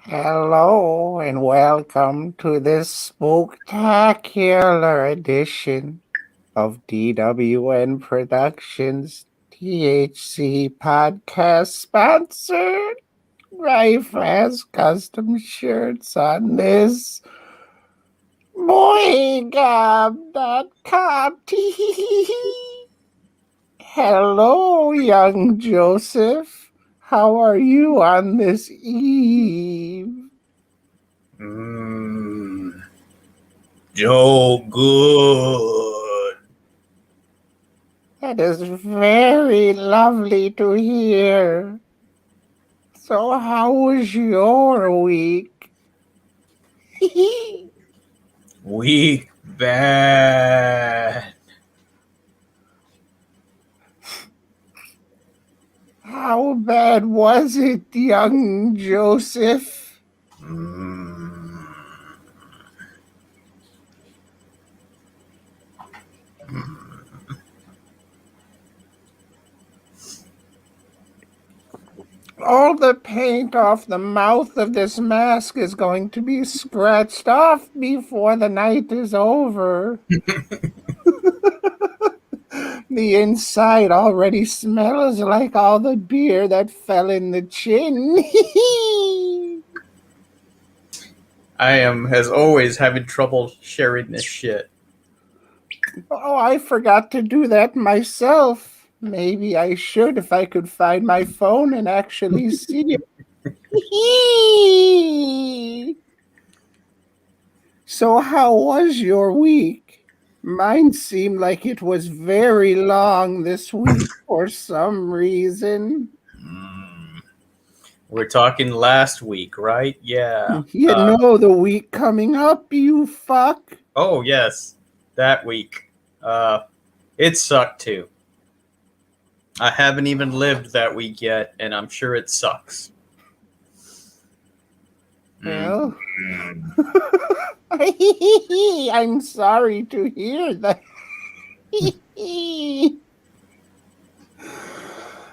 Hello and welcome to this spooktacular edition of DWN Productions THC podcast sponsored Rife's custom shirts on this BOYGOB.com. Hello, young Joseph. How are you on this eve? Joe good. That is very lovely to hear. So how was your week? Weak bad. How bad was it, young Joseph? All the paint off the mouth of this mask is going to be scratched off before the night is over. The inside already smells like all the beer that fell in the chin. I am, as always, having trouble sharing this shit. Oh, I forgot to do that myself. Maybe I should if I could find my phone and actually see it. So how was your week? Mine seemed like it was very long this week for some reason. We're talking last week, right? Yeah. You know the week coming up, you fuck. Oh, yes. That week. It sucked too. I haven't even lived that week yet, and I'm sure it sucks. Well, I'm sorry to hear that.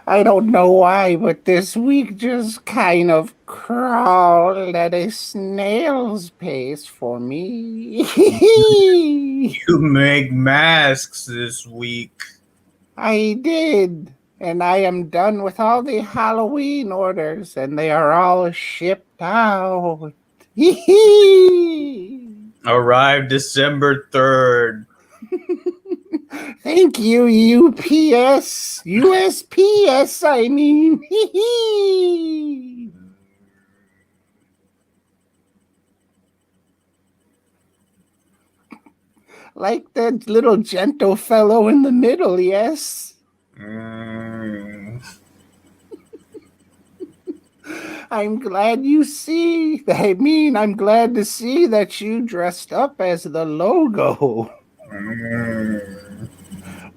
I don't know why, but this week just kind of crawled at a snail's pace for me. You make masks this week. I did, and I am done with all the Halloween orders, and they are all shipped out. Arrived December 3rd. Thank you, UPS. USPS, I mean. Like that little gentle fellow in the middle, yes? I'm glad you see. I'm glad to see that you dressed up as the logo.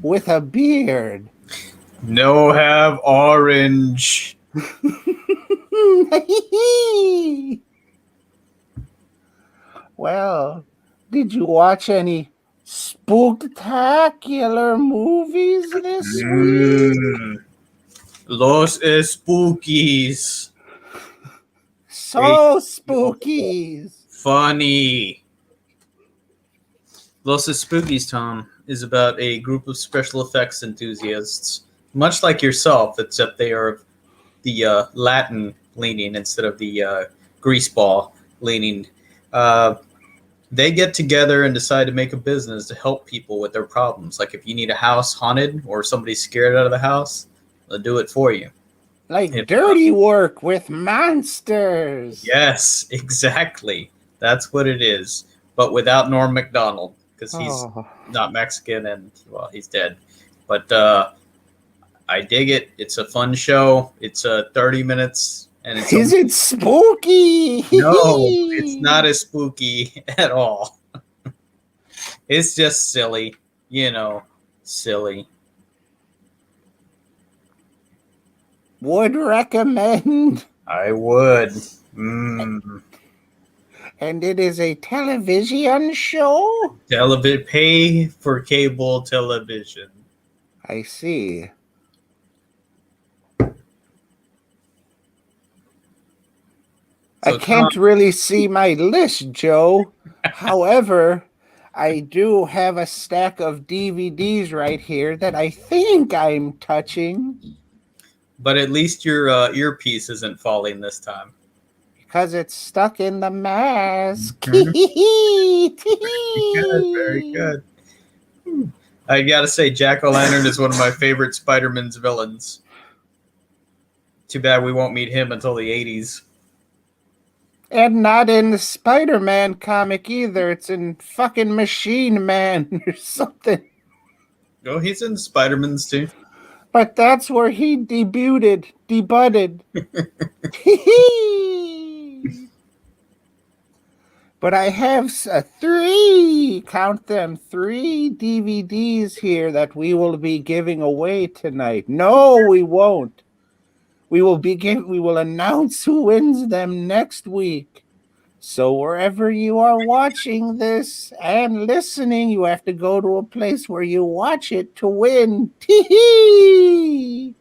With a beard. No have orange. Well, did you watch any spooktacular movies this week? Los Spookies. So spookies. Funny. Los Spookies, Tom, is about a group of special effects enthusiasts, much like yourself, except they are the Latin leaning instead of the greaseball leaning. They get together and decide to make a business to help people with their problems. Like if you need a house haunted or somebody's scared out of the house, they'll do it for you. Like dirty work with monsters. Yes, exactly. That's what it is. But without Norm Macdonald, because he's not Mexican and, well, he's dead. But I dig it. It's a fun show. It's 30 minutes. And it's Is it spooky? No, it's not as spooky at all. It's just silly. Silly. Would recommend. I would. And it is a television show? Pay for cable television. I see. I So Tom, can't really see my list, Joe. However, I do have a stack of DVDs right here that I think I'm touching but at least your earpiece isn't falling this time. because it's stuck in the mask. Mhm. Very good, very good. I gotta say, Jack-o'-lantern is one of my favorite Spider-Man's villains. Too bad we won't meet him until the 80s. And not in the Spider-Man comic either. It's in fucking Machine Man or something. Oh, he's in Spider-Man's too. But that's where he debuted. But I have count them, 3 DVDs here that we will be giving away tonight. No, we won't. We will announce who wins them next week. So wherever you are watching this and listening, you have to go to a place where you watch it to win. Tee-hee!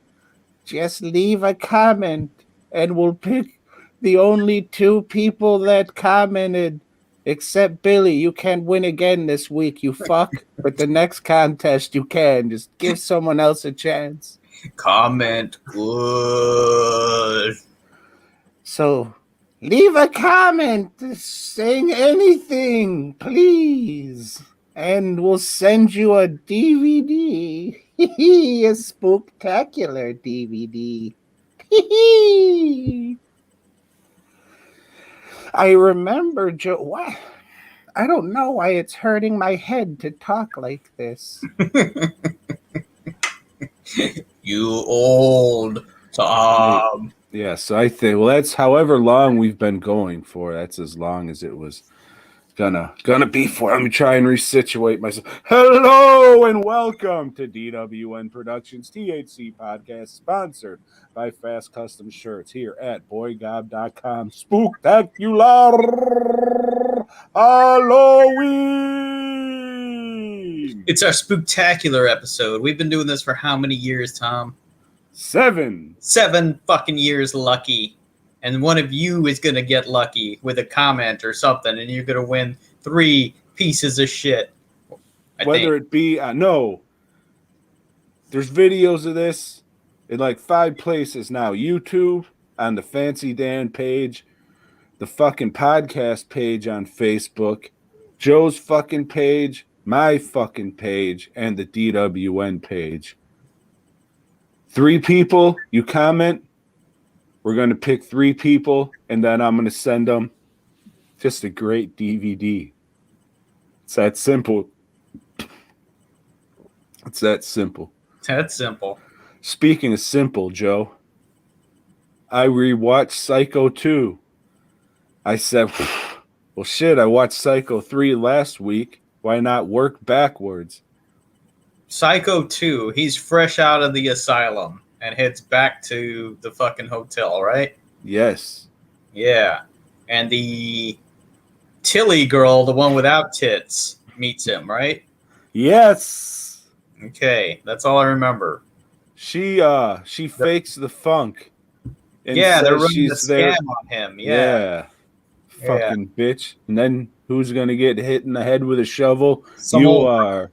Just leave a comment and we'll pick the only 2 people that commented. Except Billy, you can't win again this week, you fuck. But the next contest you can. Just give someone else a chance. Comment good. So leave a comment saying anything, please. And we'll send you a DVD. A Spooktacular DVD. I remember, Joe. What? I don't know why it's hurting my head to talk like this. You old Tom. Yeah, so I think, well, that's however long we've been going for. That's as long as it was gonna be for. Let me try and resituate myself. Hello and welcome to DWN Productions THC podcast, sponsored by Fast Custom Shirts here at BOYGOB.com. Spooktacular Halloween. It's our Spooktacular episode. We've been doing this for how many years, Tom? 7 fucking years, lucky. And one of you is going to get lucky with a comment or something, and you're going to win 3 pieces of shit. Whether it be, no, there's videos of this in like 5 places now. YouTube, on the Fancy Dan page, the fucking podcast page on Facebook, Joe's fucking page, my fucking page, and the DWN page. 3 people, you comment, we're going to pick 3 people, and then I'm going to send them just a great DVD. It's that simple. It's that simple. That's simple. Speaking of simple, Joe, I rewatched Psycho 2. I said, well, shit, I watched Psycho 3 last week. Why not work backwards? Psycho 2, he's fresh out of the asylum and heads back to the fucking hotel, right? Yes. Yeah. And the Tilly girl, the one without tits, meets him, right? Yes. Okay, that's all I remember. She fakes the funk. And Yeah, they're says running the she's there. scam on him. Yeah. Fucking bitch. And then who's going to get hit in the head with a shovel? Some you old- are.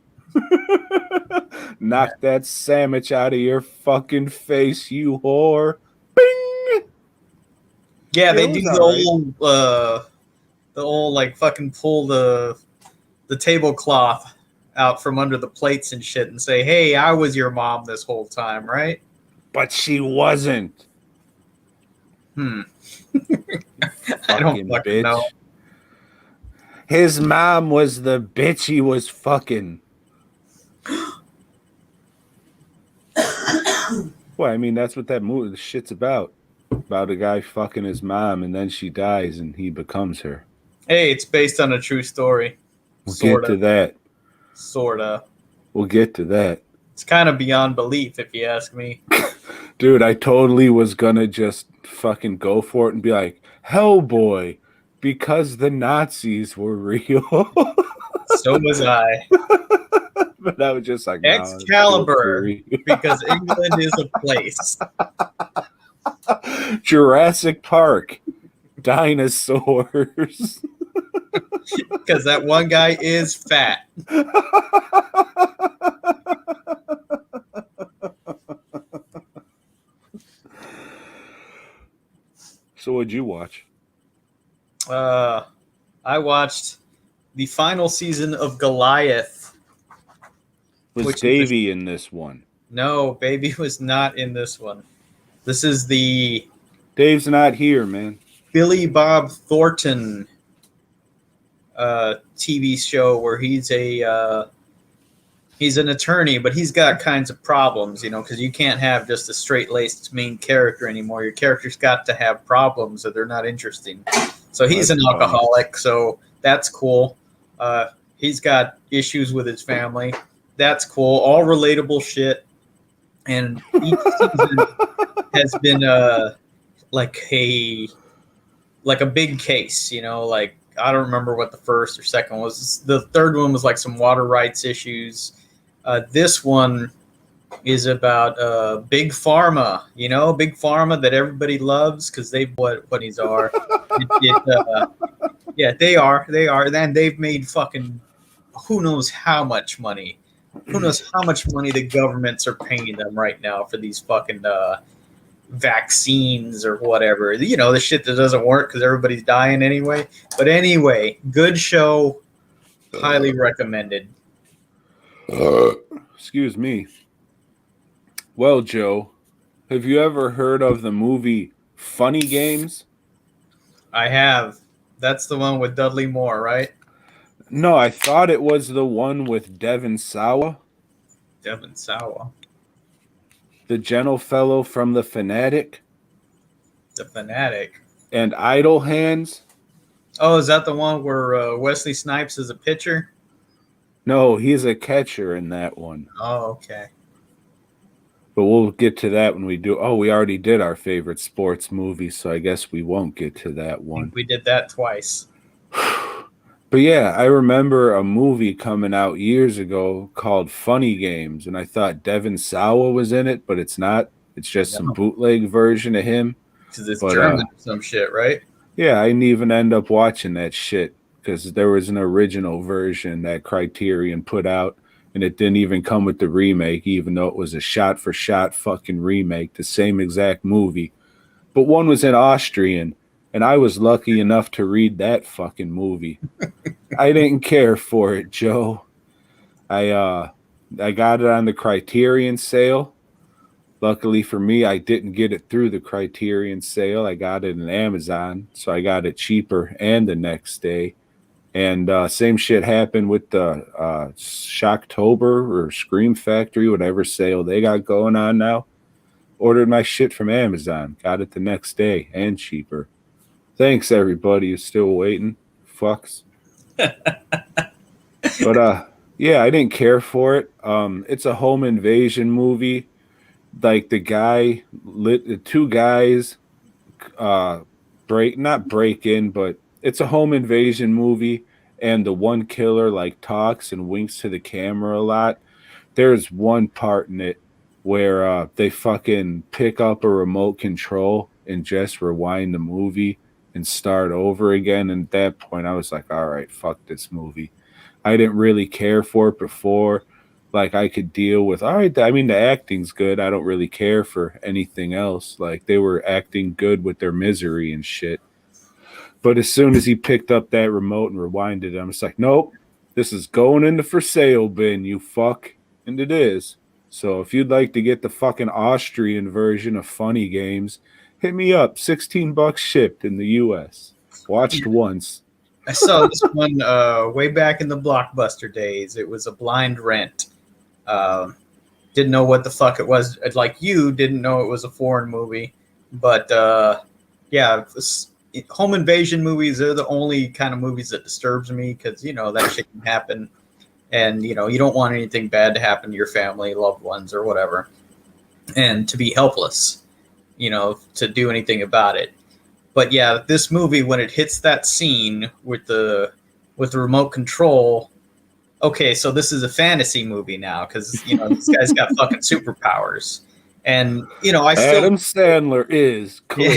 Knock that sandwich out of your fucking face, you whore. Bing! Yeah, they It do was the old like fucking pull the tablecloth out from under the plates and shit and say, "Hey, I was your mom this whole time, right?" But she wasn't. I don't fucking know. His mom was the bitch he was fucking. Well, I mean, that's what that movie, the shit's about. About a guy fucking his mom, and then she dies, and he becomes her. Hey, it's based on a true story. We'll get to that. Sorta. We'll get to that. It's kind of beyond belief, if you ask me. Dude, I totally was gonna just fucking go for it and be like, Hellboy, because the Nazis were real. So was I. But I was just like, Excalibur, because England is a place. Jurassic Park, Dinosaurs. Because that one guy is fat. So what'd you watch? I watched the final season of Goliath. Was Davey in this one? No, Baby was not in this one. This is the Dave's not here, man. Billy Bob Thornton TV show where he's an attorney, but he's got kinds of problems, because you can't have just a straight-laced main character anymore. Your character's got to have problems or they're not interesting. So he's an alcoholic, so that's cool. He's got issues with his family. That's cool. All relatable shit. And each season has been like a big case, like I don't remember what the first or second was. The third one was like some water rights issues. This one is about big pharma, big pharma that everybody loves because they what these are. Yeah, they are. Then they've made fucking who knows how much money. Who knows how much money the governments are paying them right now for these fucking vaccines or whatever. The shit that doesn't work because everybody's dying anyway. But anyway, good show. Highly recommended. Excuse me. Well, Joe, have you ever heard of the movie Funny Games? I have. That's the one with Dudley Moore, right? No, I thought it was the one with Devon Sawa. Devon Sawa. The gentle fellow from The Fanatic. The Fanatic. And Idle Hands. Oh, is that the one where Wesley Snipes is a pitcher? No, he's a catcher in that one. Oh, okay. But we'll get to that when we do. Oh, we already did our favorite sports movie, so I guess we won't get to that one. We did that twice. But yeah, I remember a movie coming out years ago called Funny Games, and I thought Devon Sawa was in it, but it's not. It's just some bootleg version of him. Because it's German or some shit, right? Yeah, I didn't even end up watching that shit because there was an original version that Criterion put out, and it didn't even come with the remake, even though it was a shot-for-shot fucking remake, the same exact movie. But one was in Austrian, and I was lucky enough to read that fucking movie. I didn't care for it, Joe. I got it on the Criterion sale. Luckily for me, I didn't get it through the Criterion sale. I got it in Amazon, so I got it cheaper and the next day. And same shit happened with the Shocktober or Scream Factory, whatever sale they got going on now. Ordered my shit from Amazon. Got it the next day and cheaper. Thanks, everybody who's still waiting. Fucks. But, yeah, I didn't care for it. It's a home invasion movie. Like, the two guys not break in, but it's a home invasion movie, and the one killer, like, talks and winks to the camera a lot. There's one part in it where they fucking pick up a remote control and just rewind the movie and start over again. And at that point, I was like, all right, fuck this movie. I didn't really care for it before. Like, I could deal with, all right, I mean, the acting's good. I don't really care for anything else. Like, they were acting good with their misery and shit. But as soon as he picked up that remote and rewinded it, I'm just like, nope, this is going in the for sale bin, you fuck. And it is. So if you'd like to get the fucking Austrian version of Funny Games, hit me up. $16 shipped in the U.S. Watched once. I saw this one way back in the Blockbuster days. It was a blind rent. Didn't know what the fuck it was. Like you didn't know it was a foreign movie. But yeah, home invasion movies are the only kind of movies that disturbs me because, that shit can happen. And, you don't want anything bad to happen to your family, loved ones, or whatever. And to be helpless, to do anything about it. But yeah, this movie, when it hits that scene with the remote control, okay, so this is a fantasy movie now because, this guy's got fucking superpowers. And, Adam Sandler is cool.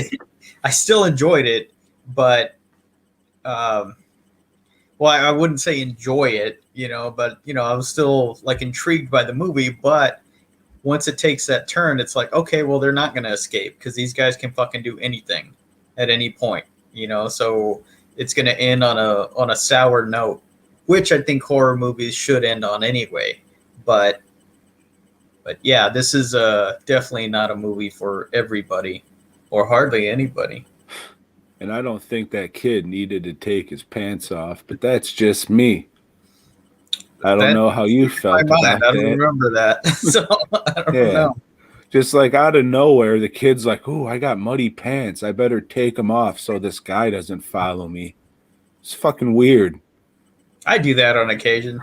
I still enjoyed it. but well, I wouldn't say enjoy it, but I was still like intrigued by the movie. But once it takes that turn, it's like, okay, well, they're not going to escape because these guys can fucking do anything at any point, so it's going to end on a sour note, which I think horror movies should end on anyway. But yeah, this is definitely not a movie for everybody or hardly anybody. And I don't think that kid needed to take his pants off, but that's just me. I don't know how you felt about that. I don't remember that. So I don't know. Just like out of nowhere, the kid's like, "Oh, I got muddy pants. I better take them off so this guy doesn't follow me." It's fucking weird. I do that on occasion.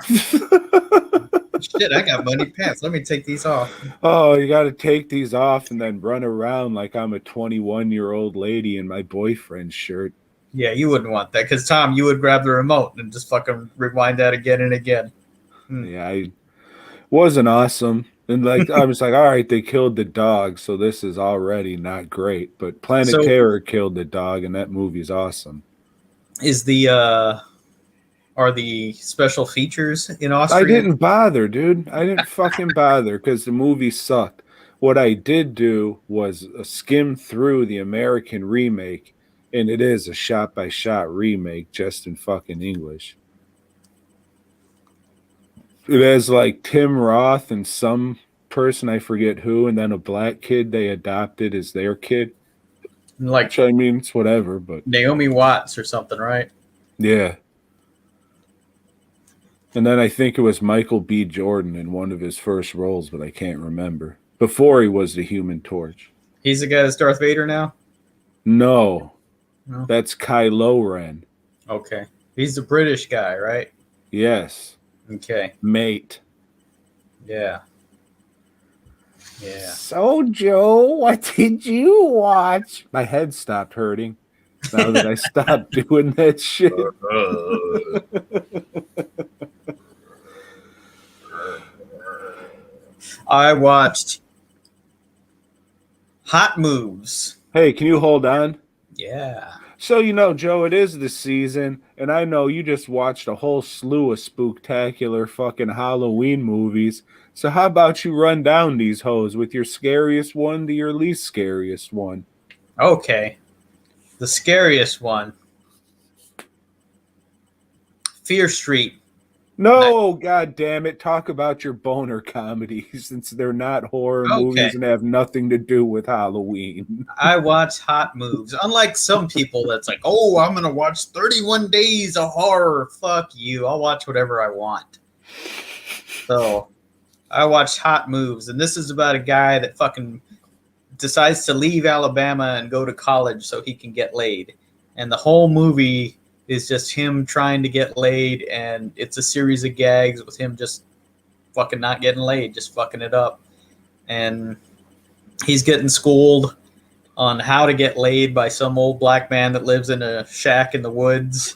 Shit, I got muddy pants. Let me take these off. Oh, you got to take these off and then run around like I'm a 21-year-old lady in my boyfriend's shirt. Yeah, you wouldn't want that because, Tom, you would grab the remote and just fucking rewind that again and again. Yeah, I wasn't awesome. And like I was like, all right, they killed the dog, so this is already not great. But Planet Terror killed the dog, and that movie's awesome. Is are the special features in Austria? I didn't bother, dude. I didn't fucking bother because the movie sucked. What I did do was skim through the American remake, and it is a shot-by-shot remake just in fucking English. It has like Tim Roth and some person, I forget who, and then a black kid they adopted as their kid. Like, which, I mean, it's whatever, but Naomi Watts or something, right? Yeah. And then I think it was Michael B. Jordan in one of his first roles, but I can't remember. Before he was the Human Torch. He's the guy that's Darth Vader now? No. That's Kylo Ren. Okay. He's the British guy, right? Yes. Okay. Mate. Yeah. Yeah. So, Joe, what did you watch? My head stopped hurting now that I stopped doing that shit. I watched Hot Moves. Hey, can you hold on? Yeah. So, Joe, it is the season, and I know you just watched a whole slew of spooktacular fucking Halloween movies. So how about you run down these hoes with your scariest one to your least scariest one? Okay. The scariest one. Fear Street. No, God damn it. Talk about your boner comedies since they're not horror movies and have nothing to do with Halloween. I watch Hot Moves. Unlike some people that's like, oh, I'm going to watch 31 Days of Horror. Fuck you. I'll watch whatever I want. So I watched Hot Moves. And this is about a guy that fucking decides to leave Alabama and go to college so he can get laid. And the whole movie is just him trying to get laid, and it's a series of gags with him just fucking not getting laid, just fucking it up. And he's getting schooled on how to get laid by some old black man that lives in a shack in the woods.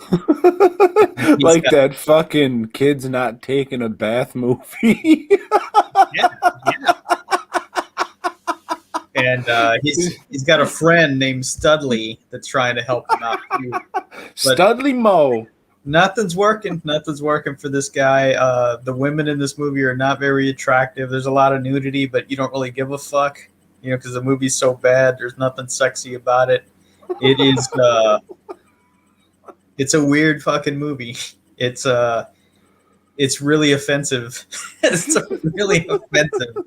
Like that fucking Kids Not Taking a Bath movie. Yeah. And he's got a friend named Studley that's trying to help him out too. Studley Moe. Nothing's working. Nothing's working for this guy. The women in this movie are not very attractive. There's a lot of nudity, but you don't really give a fuck, because the movie's so bad. There's nothing sexy about it. It is. It's a weird fucking movie. It's really offensive. It's really offensive.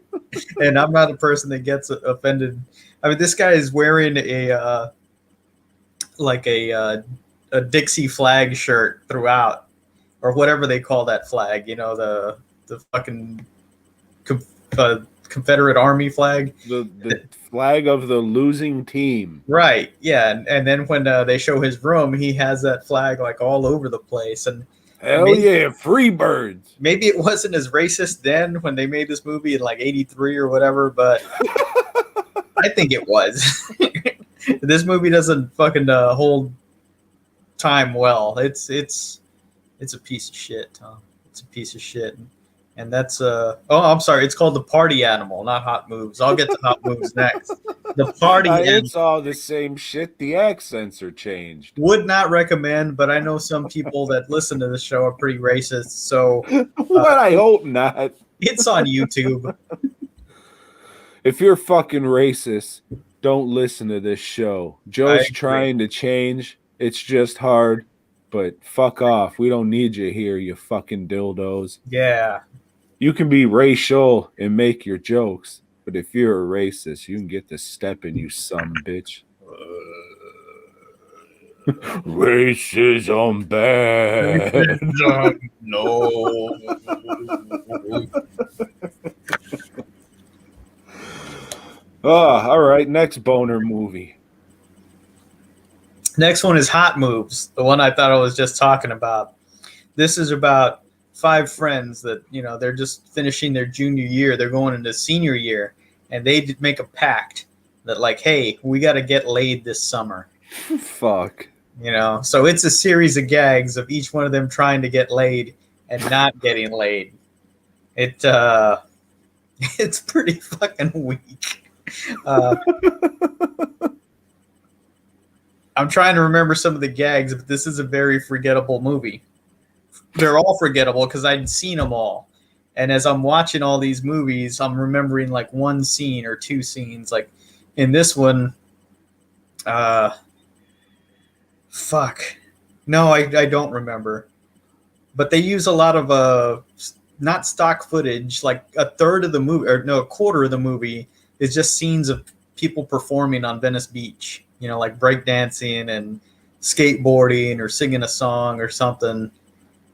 And I'm not a person that gets offended. I mean, this guy is wearing a Dixie flag shirt throughout, or whatever they call that flag. The fucking Confederate Army flag. The flag of the losing team. Right. Yeah. And then when they show his room, he has that flag like all over the place. And hell yeah, free birds. Maybe it wasn't as racist then when they made this movie in like 83 or whatever, but I think it was. This movie doesn't fucking hold time well. It's a piece of shit, Tom. It's a piece of shit. And that's I'm sorry, it's called The Party Animal, not Hot Moves. I'll get to Hot Moves next. The Party Animal. It's all the same shit. The accents are changed. Would not recommend, but I know some people that listen to the show are pretty racist, so What? I hope not. it's on YouTube. If you're fucking racist, don't listen to this show. Joe's trying to change. It's just hard, but fuck off. We don't need you here, you fucking dildos. Yeah. You can be racial and make your jokes, but if you're a racist, you can get the stepping, you son bitch. Racism bad. No. All right. Next boner movie. Next one is Hot Moves, the one I thought I was just talking about. This is about 5 friends that, they're just finishing their junior year. They're going into senior year, and they make a pact that, like, hey, we got to get laid this summer. Fuck. So it's a series of gags of each one of them trying to get laid and not getting laid. It's pretty fucking weak. I'm trying to remember some of the gags, but this is a very forgettable movie. They're all forgettable because I'd seen them all. And as I'm watching all these movies, I'm remembering like one scene or 2 scenes. Like in this one, fuck. No, I don't remember. But they use a lot of not stock footage. Like a third of the movie, or no, a quarter of the movie is just scenes of people performing on Venice Beach. Like breakdancing and skateboarding or singing a song or something.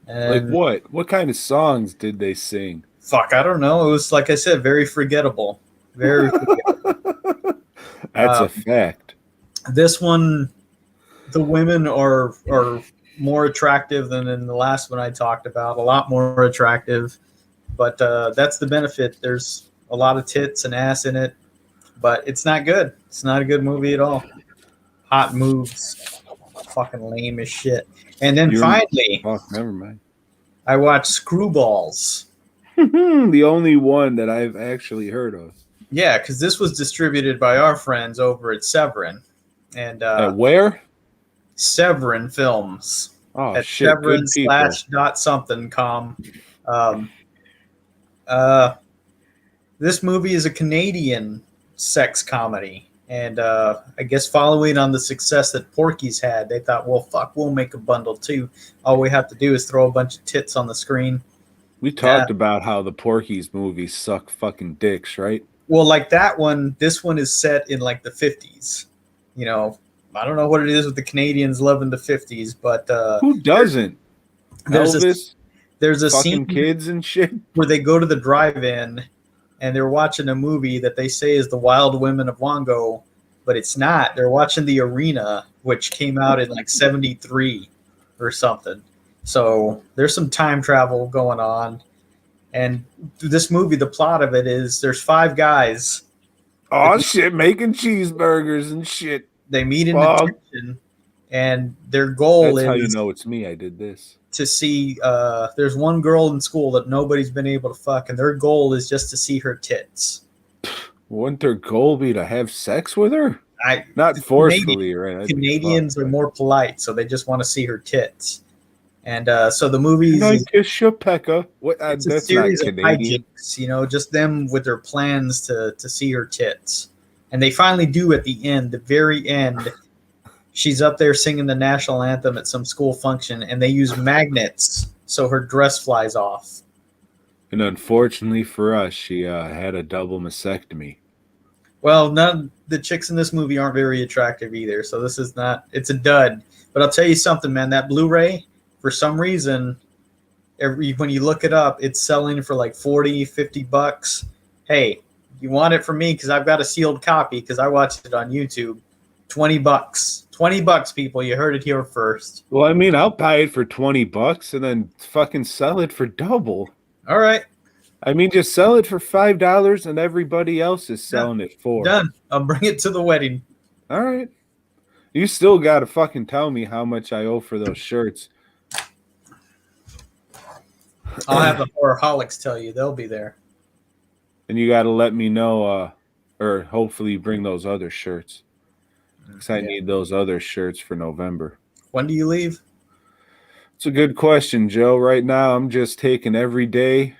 And like what? What kind of songs did they sing? Fuck, I don't know. It was, like I said, very forgettable. Very forgettable. That's a fact. This one, the women are more attractive than in the last one I talked about. A lot more attractive. But that's the benefit. There's a lot of tits and ass in it. But it's not good. It's not a good movie at all. Hot Moves. Fucking lame as shit. And then finally, never mind. I watched Screwballs. The only one that I've actually heard of. Yeah, because this was distributed by our friends over at Severin. And at where? Severin Films. Oh, at shit. Severin /.something.com. This movie is a Canadian sex comedy. And I guess following on the success that Porky's had, they thought, well, fuck, we'll make a bundle too. All we have to do is throw a bunch of tits on the screen. We talked about how the Porky's movies suck fucking dicks, right? Well, like that one, this one is set in like the 50s. I don't know what it is with the Canadians loving the 50s, but who doesn't? There's a fucking scene kids and shit where they go to the drive-in and they're watching a movie that they say is The Wild Women of Wongo, but it's not. They're watching The Arena, which came out in like 73 or something. So there's some time travel going on. And this movie, the plot of it is there's 5 guys. Oh, shit, making cheeseburgers and shit. They meet in the kitchen, and their goal That's is... how you know it's me. I did this. To see, there's one girl in school that nobody's been able to fuck, and their goal is just to see her tits. Wouldn't their goal be to have sex with her? Not forcefully, right? Canadians are more polite, so they just want to see her tits. And so the movie is... kiss your pecker. It's a series of hijinks, just them with their plans to see her tits. And they finally do at the end, the very end. She's up there singing the national anthem at some school function, and they use magnets so her dress flies off. And unfortunately for us, she had a double mastectomy. Well, none of the chicks in this movie aren't very attractive either, so this is not... It's a dud. But I'll tell you something, man. That Blu-ray, for some reason, when you look it up, it's selling for like $40-50. Hey, you want it from me because I've got a sealed copy because I watched it on YouTube. $20. $20, people. You heard it here first. Well, I mean, I'll buy it for $20 and then fucking sell it for double. All right. I mean, just sell it for $5 and everybody else is selling it for. Done. I'll bring it to the wedding. All right. You still got to fucking tell me how much I owe for those shirts. I'll have the horrorholics tell you. They'll be there. And you got to let me know, or hopefully bring those other shirts. Because I need those other shirts for November. When do you leave? It's a good question, Joe. Right now, I'm just taking every day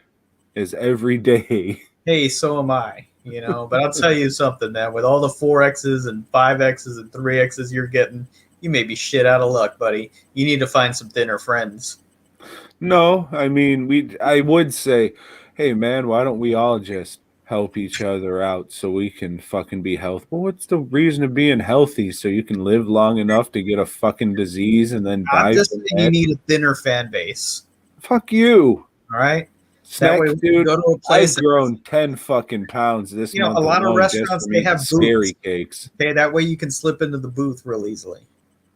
as every day. Hey, so am I. You know, but I'll tell you something, man. With all the 4Xs and 5Xs and 3Xs you're getting, you may be shit out of luck, buddy. You need to find some thinner friends. No, I mean, I would say, hey, man, why don't we all just help each other out so we can fucking be healthy? Well, what's the reason of being healthy? So you can live long enough to get a fucking disease and then die I'm just from saying you that? need a thinner fan base. Fuck you. All right? Snack, That way, dude, go to a place. I've grown 10 fucking pounds this month. A lot of alone just restaurants, from they eating have scary booths. cakes. Okay, that way you can slip into the booth real easily.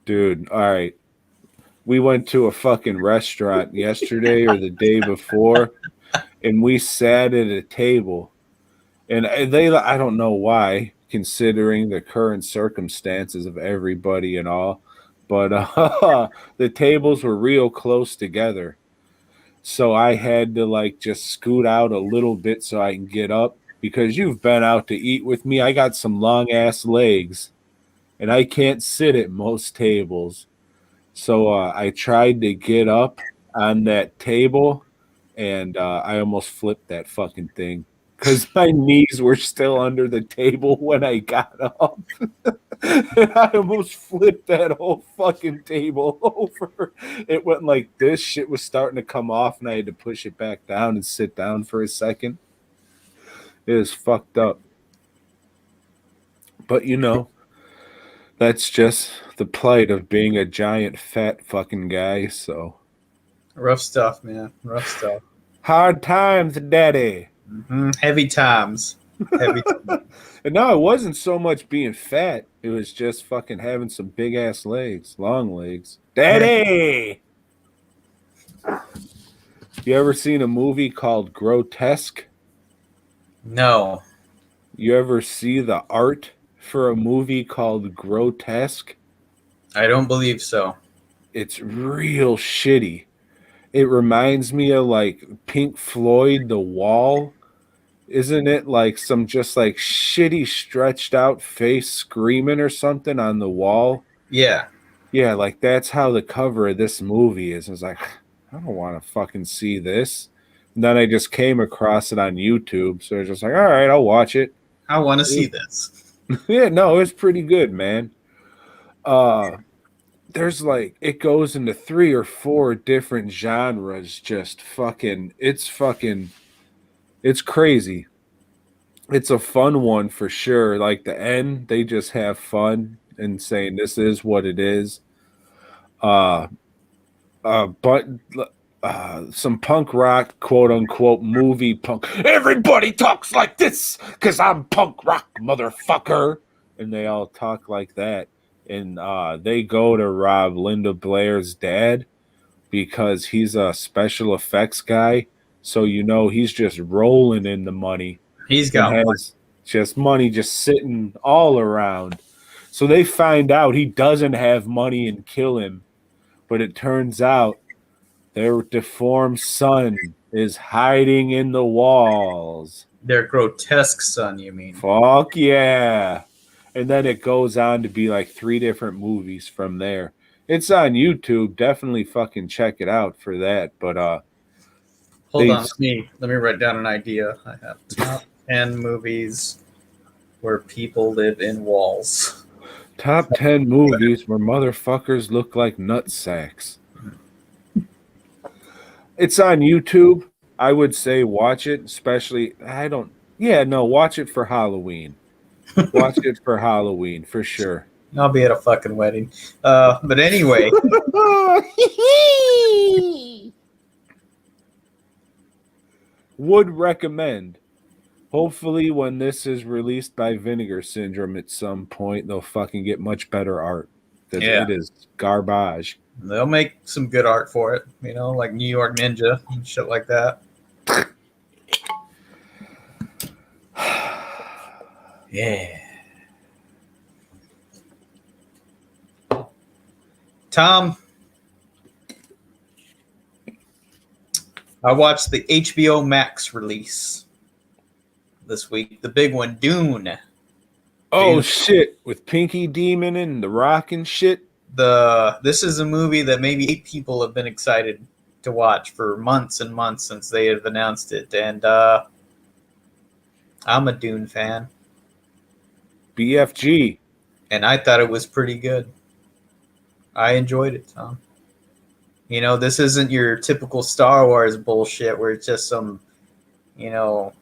Dude, all right. We went to a fucking restaurant yesterday or the day before, and we sat at a table. And I don't know why, considering the current circumstances of everybody and all, but the tables were real close together. So I had to like just scoot out a little bit so I can get up, because you've been out to eat with me. I got some long ass legs and I can't sit at most tables. So I tried to get up on that table, and I almost flipped that fucking thing because my knees were still under the table when I got up. And I almost flipped that whole fucking table over. It went like this. Shit was starting to come off, and I had to push it back down and sit down for a second. It was fucked up. But that's just the plight of being a giant fat fucking guy. So Rough stuff, man. Rough stuff. hard times, daddy. Mm-hmm. Heavy times. Heavy times. And no, it wasn't so much being fat. It was just fucking having some big ass legs, long legs. Daddy! You ever seen a movie called Grotesque? No. You ever see the art for a movie called Grotesque? I don't believe so. It's real shitty. It reminds me of like Pink Floyd, The Wall. Isn't it like some just like shitty stretched out face screaming or something on the wall? Yeah. Yeah, like that's how the cover of this movie is. I was like, I don't want to fucking see this. And then I just came across it on YouTube. So I was just like, all right, I'll watch it. I want to see this. Yeah, no, it's pretty good, man. There's like, it goes into 3 or 4 different genres. Just fucking, it's crazy. It's a fun one for sure. Like the end, they just have fun and saying this is what it is. But some punk rock, quote unquote, movie punk. Everybody talks like this because I'm punk rock, motherfucker. And they all talk like that. And they go to rob Linda Blair's dad because he's a special effects guy. So, he's just rolling in the money. He's And got has just money just sitting all around. So they find out he doesn't have money and kill him. But it turns out their deformed son is hiding in the walls. their grotesque son, you mean? Fuck yeah. And then it goes on to be like 3 different movies from there. It's on YouTube. Definitely fucking check it out for that. But Hold on, let me write down an idea. I have top 10 movies where people live in walls. Top 10 movies where motherfuckers look like nutsacks. It's on YouTube. I would say watch it, especially watch it for Halloween. Watch it for Halloween for sure. I'll be at a fucking wedding. But anyway, would recommend. Hopefully, when this is released by Vinegar Syndrome at some point, they'll fucking get much better art. Because it is garbage. they'll make some good art for it, like New York Ninja and shit like that. Yeah. Tom, I watched the HBO Max release this week. The big one, Dune. Oh Dune. shit! With Pinky Demon and The Rock and shit. This is a movie that maybe 8 people have been excited to watch for months and months since they have announced it, and I'm a Dune fan, BFG. and I thought it was pretty good. I enjoyed it, Tom. You know, this isn't your typical Star Wars bullshit where it's just some, you know,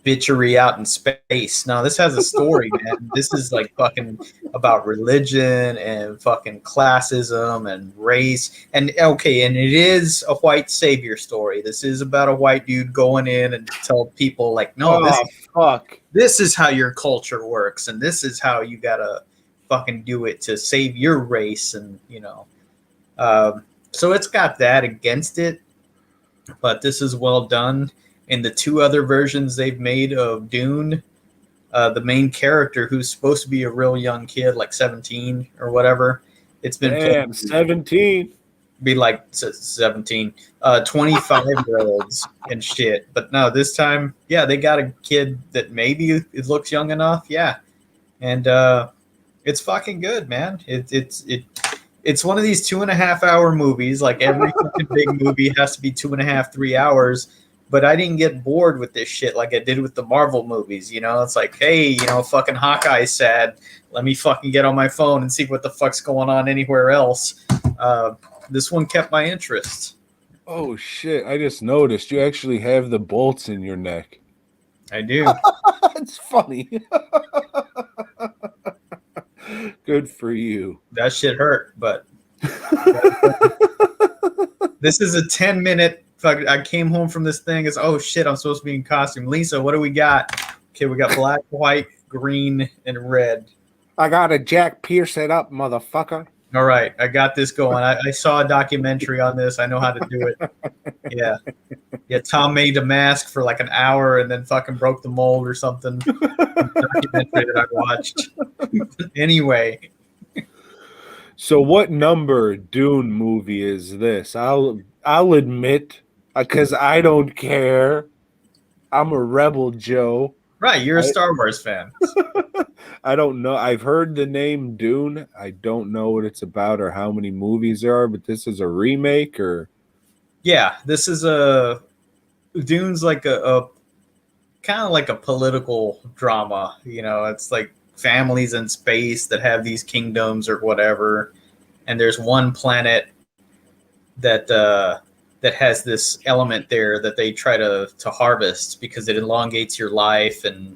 bitchery out in space. No, this has a story, man. This is like fucking about religion and fucking classism and race. And okay, and it is a white savior story. This is about a white dude going in and tell people like, no, fuck. This is how your culture works, and this is how you gotta fucking do it to save your race, and you know. So it's got that against it, but this is well done. In the 2 other versions they've made of Dune, the main character, who's supposed to be a real young kid, like 17 or whatever, it's been 17. Be like 17, 25-year-olds and shit. But no, this time, yeah, they got a kid that maybe it looks young enough, yeah, and it's fucking good, man. It's one of these 2.5-hour movies. Like every fucking big movie has to be 2.5, 3 hours. But I didn't get bored with this shit like I did with the Marvel movies. You know, it's like, hey, you know, fucking Hawkeye's sad. Let me fucking get on my phone and see what the fuck's going on anywhere else. This one kept my interest. Oh shit! I just noticed you actually have the bolts in your neck. I do. It's funny. Good for you. That shit hurt, but this is a 10-minute. I came home from this thing. It's, oh shit, I'm supposed to be in costume. Lisa, what do we got? Okay, we got black, white, green, and red. I got a Jack Pierce it up, motherfucker. All right, I got this going. I saw a documentary on this. I know how to do it. Yeah. Tom made a mask for like an hour and then fucking broke the mold or something. Documentary that I watched. Anyway. So, what number Dune movie is this? I'll admit, because I don't care. I'm a rebel, Joe. Right, you're a Star Wars fan. I don't know. I've heard the name Dune. I don't know what it's about or how many movies there are, but this is a remake or? Yeah, this is Dune's like a kind of like a political drama. You know, it's like families in space that have these kingdoms or whatever, and there's one planet that has this element there that they try to harvest because it elongates your life and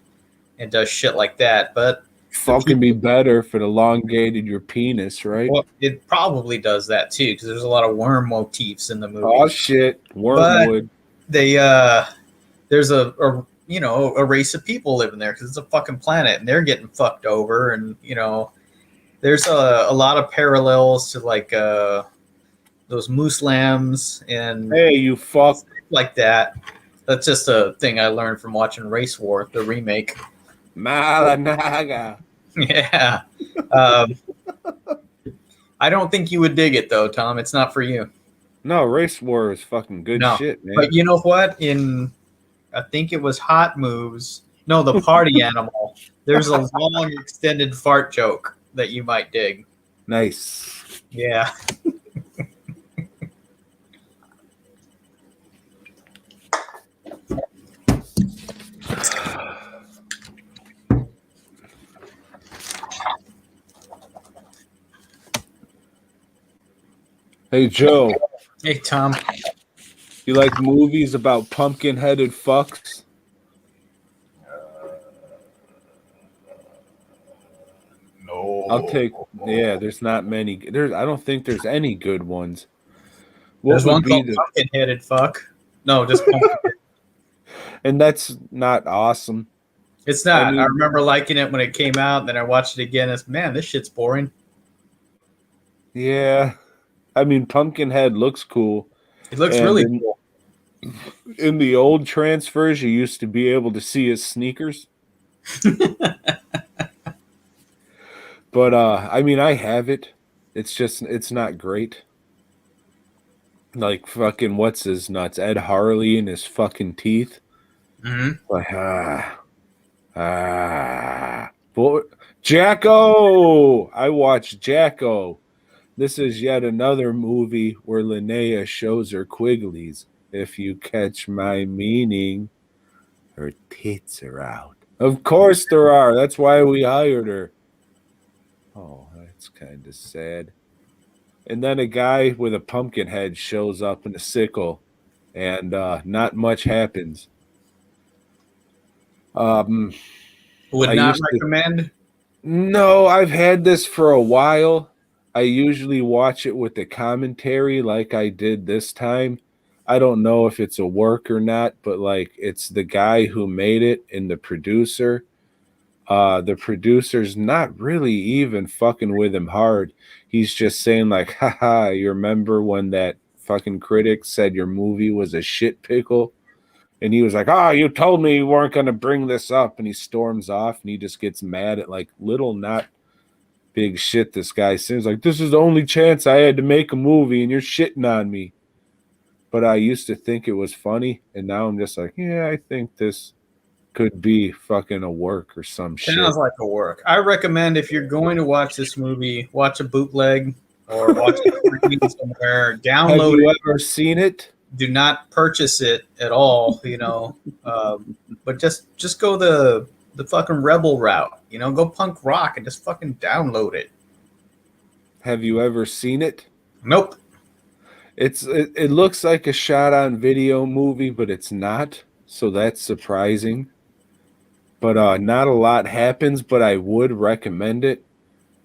does shit like that. But fucking be better if it elongated your penis, right? Well, it probably does that too because there's a lot of worm motifs in the movie. Oh shit, wormwood. But there's a race of people living there because it's a fucking planet and they're getting fucked over, and you know there's a lot of parallels to like those moose lambs and hey, you fuck like that. That's just a thing I learned from watching Race War, the remake. Malanaga. Yeah. I don't think you would dig it though, Tom. It's not for you. No, Race War is fucking good shit, man. But you know what? I think it was Hot Moves. No, the Party Animal. There's a long extended fart joke that you might dig. Nice. Yeah. Hey, Joe. Hey, Tom. You like movies about pumpkin-headed fucks? No. I'll take. Yeah, there's not many. I don't think there's any good ones. There's one called Pumpkin-Headed Fuck. No, just pumpkin. And that's not awesome. It's not. I remember liking it when it came out, and then I watched it again. It's, man, this shit's boring. Yeah. I mean, Pumpkinhead looks cool. It looks really cool. In the old transfers, you used to be able to see his sneakers. But, I mean, I have it. It's just, it's not great. Like fucking what's his nuts? Ed Harley and his fucking teeth. Mm-hmm. Like Boy, Jacko. I watched Jacko. This is yet another movie where Linnea shows her Quigleys. If you catch my meaning, her tits are out. Of course there are. That's why we hired her. Oh, that's kind of sad. And then a guy with a pumpkin head shows up in a sickle, and not much happens. Would I not used to. recommend. No, I've had this for a while. I usually watch it with the commentary like I did this time. I don't know if it's a work or not, but like it's the guy who made it and the producer. The producer's not really even fucking with him hard. He's just saying like, haha, you remember when that fucking critic said your movie was a shit pickle? And he was like, "Oh, you told me you weren't going to bring this up." And he storms off and he just gets mad at like little, not big shit. This guy seems like this is the only chance I had to make a movie and you're shitting on me. But I used to think it was funny. And now I'm just like, yeah, I think this could be fucking a work or some shit. Sounds like a work. I recommend if you're going to watch this movie, watch a bootleg or watch it somewhere. Have Download you it. ever seen it? Do not purchase it at all. But just go the fucking rebel route. Go punk rock and just fucking download it. Have you ever seen it? Nope. It looks like a shot on video movie, but it's not. So that's surprising. But not a lot happens, but I would recommend it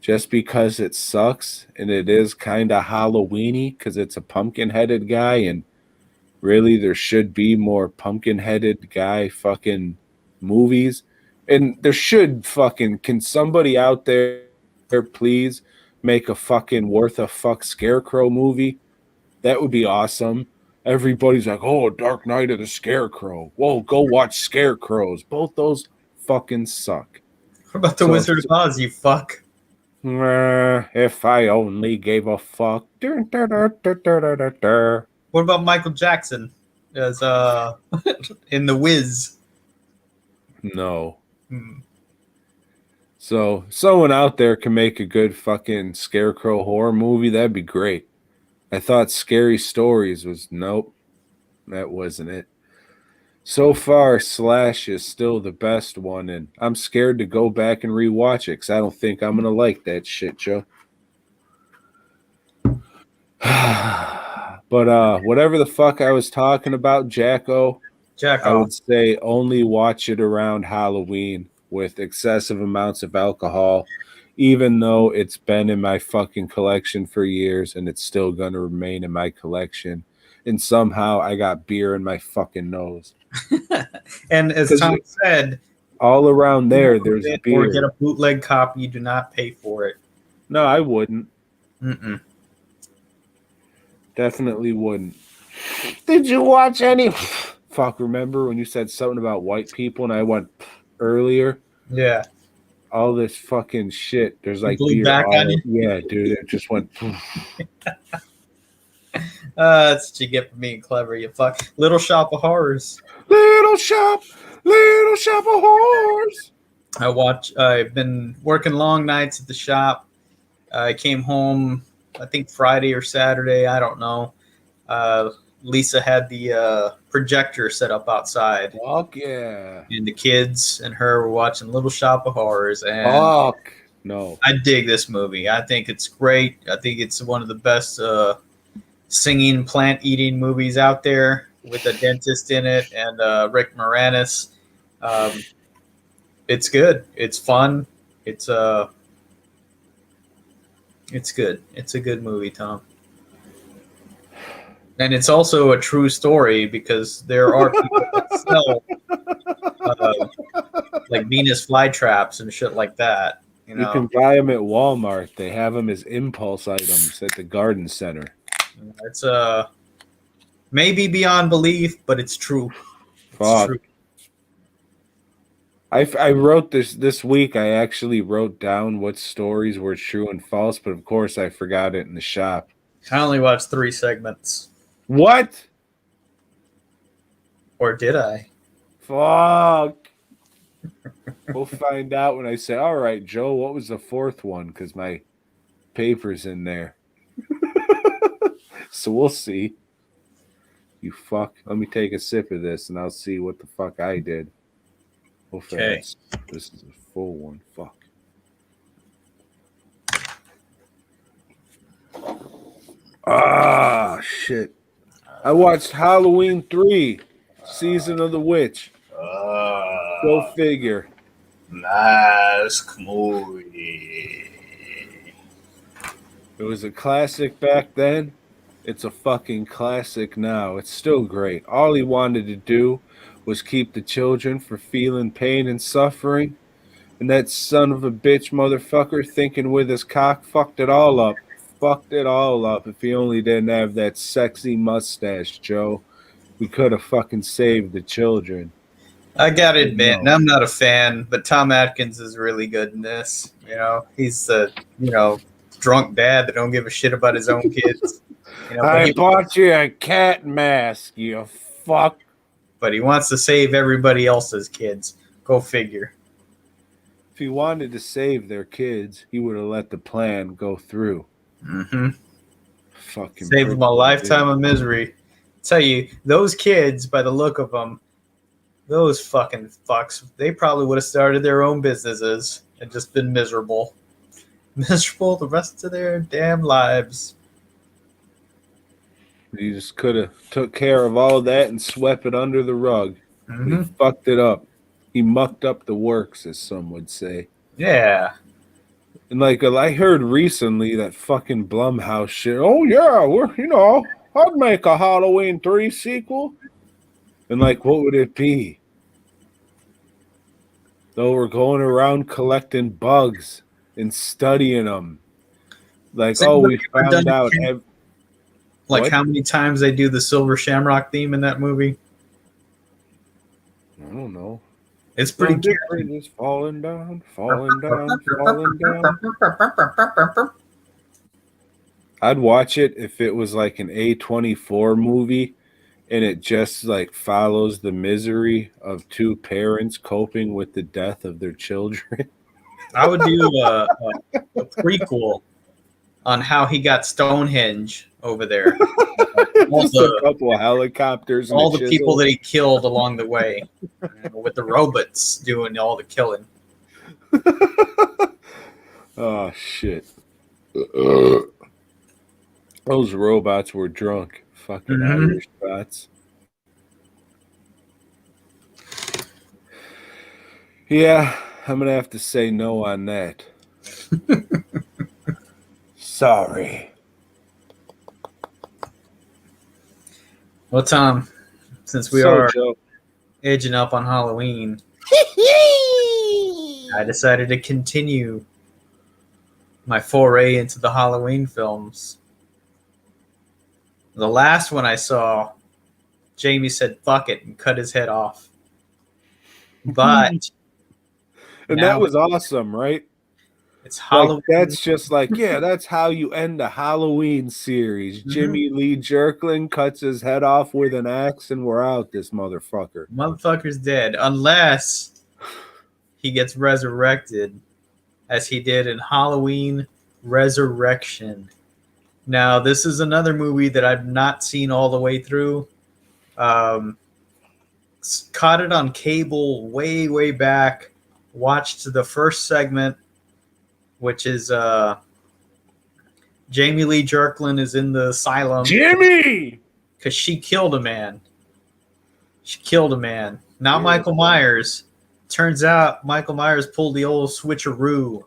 just because it sucks and it is kind of Halloweeny because it's a pumpkin-headed guy, and really there should be more pumpkin-headed guy fucking movies. And there should fucking, can somebody out there please make a fucking worth a fuck Scarecrow movie? That would be awesome. Everybody's like, oh, Dark Knight of the Scarecrow. Whoa, go watch Scarecrows. Both those fucking suck. What about the Wizard of Oz, you fuck? If I only gave a fuck. What about Michael Jackson as in The Wiz? No. So someone out there can make a good fucking Scarecrow horror movie. That'd be great. I thought Scary Stories was nope. That wasn't it. So far, Slash is still the best one, and I'm scared to go back and rewatch it because I don't think I'm gonna like that shit, Joe. But whatever the fuck I was talking about, Jacko, I would say only watch it around Halloween with excessive amounts of alcohol, even though it's been in my fucking collection for years and it's still gonna remain in my collection. And somehow I got beer in my fucking nose. And as Tom said, all around there's beer. Or get a bootleg copy. You do not pay for it. No, I wouldn't. Mm-mm. Definitely wouldn't. Did you watch any? Fuck, remember when you said something about white people and I went earlier? Yeah. All this fucking shit. There's like blew beer. Back on you? Yeah, dude. It just went. That's what you get for being clever, you fuck. Little Shop of Horrors. Little shop of horrors. I've been working long nights at the shop. I came home, I think Friday or Saturday, I don't know. Lisa had the projector set up outside. Fuck yeah. And the kids and her were watching Little Shop of Horrors. And fuck no. I dig this movie. I think it's great. I think it's one of the best singing, plant-eating movies out there with a dentist in it and Rick Moranis. It's good. It's fun. It's good. It's a good movie, Tom. And it's also a true story because there are people that sell like Venus flytraps and shit like that. You can buy them at Walmart. They have them as impulse items at the garden center. It's maybe beyond belief, but it's true. Fuck. It's true. I wrote this week. I actually wrote down what stories were true and false, but of course I forgot it in the shop. I only watched 3 segments. What? Or did I? Fuck. We'll find out when I say, all right, Joe, what was the fourth one? Because my paper's in there. So we'll see. You fuck. Let me take a sip of this and I'll see what the fuck I did. Hopefully Okay. this is a full one. Fuck. Ah, shit. I watched Halloween 3, Season of the Witch. Go figure. Mask movie. It was a classic back then. It's a fucking classic now. It's still great. All he wanted to do was keep the children from feeling pain and suffering. And that son of a bitch motherfucker thinking with his cock fucked it all up. Fucked it all up. If he only didn't have that sexy mustache, Joe, we could have fucking saved the children. I gotta admit, and No. I'm not a fan, but Tom Atkins is really good in this. You know, he's the drunk dad that don't give a shit about his own kids. I bought you a cat mask, you fuck. But he wants to save everybody else's kids. Go figure. If he wanted to save their kids, he would have let the plan go through. Mm-hmm. Fucking Save them a lifetime of misery. Tell you, those kids, by the look of them, those fucking fucks, they probably would have started their own businesses and just been miserable. Miserable the rest of their damn lives. He just could have took care of all that and swept it under the rug. Mm-hmm. He fucked it up. He mucked up the works, as some would say. Yeah. And like I heard recently that fucking Blumhouse shit. Oh yeah, I'd make a Halloween 3 sequel. And like, what would it be? Though we're going around collecting bugs and studying them. Like, we found out. What? How many times they do the Silver Shamrock theme in that movie? I don't know. It's pretty good. It's falling down, falling down, falling down. I'd watch it if it was like an A24 movie and it just like follows the misery of two parents coping with the death of their children. I would do a prequel on how he got Stonehenge over there. Just a couple of helicopters. All the people that he killed along the way, with the robots doing all the killing. Oh, shit. Those robots were drunk. Fucking Irish bots. Yeah, I'm going to have to say no on that. Sorry. Well, Tom, since we are edging up on Halloween, I decided to continue my foray into the Halloween films. The last one I saw, Jamie said, fuck it, and cut his head off. But... and that was awesome, right? It's Halloween. Like, that's just like, yeah, that's how you end a Halloween series. Jimmy Lee Jerklin cuts his head off with an axe and we're out, this motherfucker. Motherfucker's dead. Unless he gets resurrected, as he did in Halloween Resurrection. Now, this is another movie that I've not seen all the way through. Caught it on cable way, way back. Watched the first segment, which is Jamie Lee Jerklin is in the asylum. Jimmy! Because she killed a man. She killed a man. Not Michael Myers. Turns out Michael Myers pulled the old switcheroo.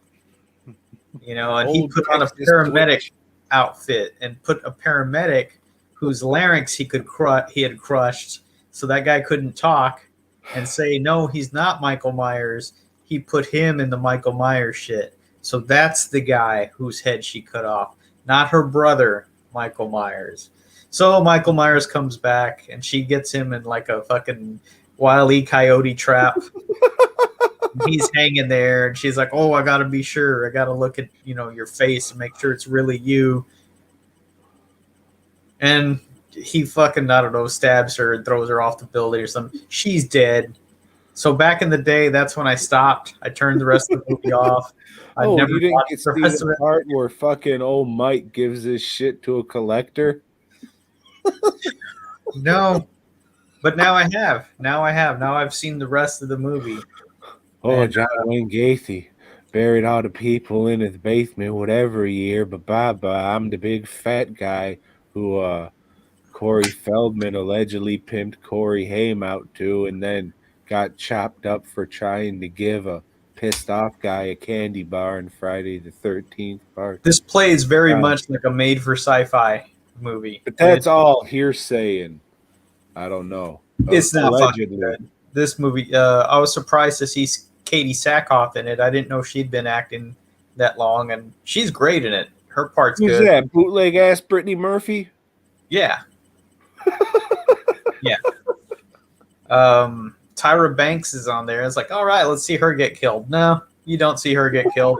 And he put on a paramedic outfit and put a paramedic whose larynx he had crushed, so that guy couldn't talk and say, no, he's not Michael Myers. He put him in the Michael Myers shit. So that's the guy whose head she cut off, not her brother, Michael Myers. So Michael Myers comes back, and she gets him in like a fucking Wile E. Coyote trap. He's hanging there, and she's like, oh, I got to be sure. I got to look at, your face and make sure it's really you. And he fucking, I don't know, stabs her and throws her off the building or something. She's dead. So back in the day, that's when I stopped. I turned the rest of the movie off. I Oh, never you didn't watched get to the see rest of the it. part where fucking old Mike gives his shit to a collector? No, but now I have. Now I've seen the rest of the movie. Oh, And, John Wayne Gacy buried all the people in his basement, whatever year, but I'm the big fat guy who Corey Feldman allegedly pimped Corey Haim out to and then got chopped up for trying to give a pissed off guy a candy bar in Friday the 13th part. This plays very much like a made for sci-fi movie. But that's all hearsay, and I don't know. It's not fucking Allegedly. good. This movie, I was surprised to see Katie Sackhoff in it. I didn't know she'd been acting that long, and she's great in it. Her part's Who's good. that? Bootleg ass Brittany Murphy? Yeah. Yeah. Tyra Banks is on there. It's like, all right, let's see her get killed. No, you don't see her get killed.